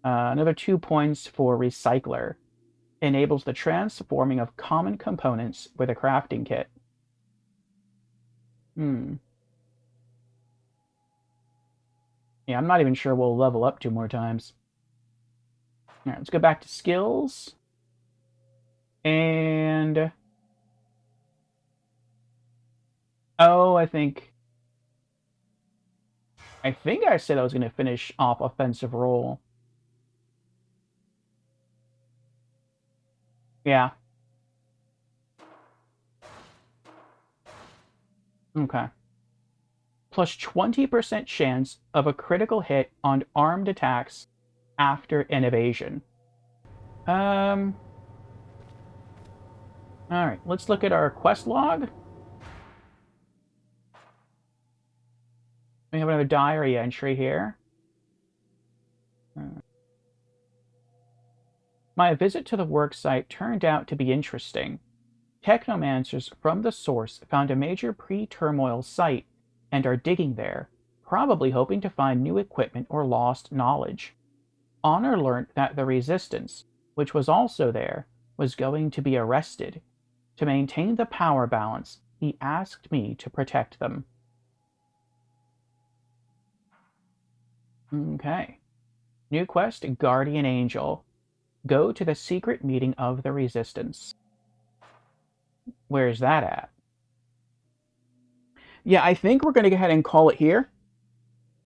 Another 2 points for Recycler. Enables the transforming of common components with a crafting kit. Yeah, I'm not even sure we'll level up 2 more times. Alright, let's go back to skills. And... oh, I think I said I was going to finish off offensive role. Yeah. Okay. Plus 20% chance of a critical hit on armed attacks after an evasion. Alright, let's look at our quest log. We have another diary entry here. My visit to the worksite turned out to be interesting. Technomancers from the source found a major pre-turmoil site and are digging there, probably hoping to find new equipment or lost knowledge. Honor learned that the Resistance, which was also there, was going to be arrested. To maintain the power balance, he asked me to protect them. Okay. New quest, Guardian Angel. Go to the secret meeting of the Resistance. Where's that at? Yeah, I think we're going to go ahead and call it here.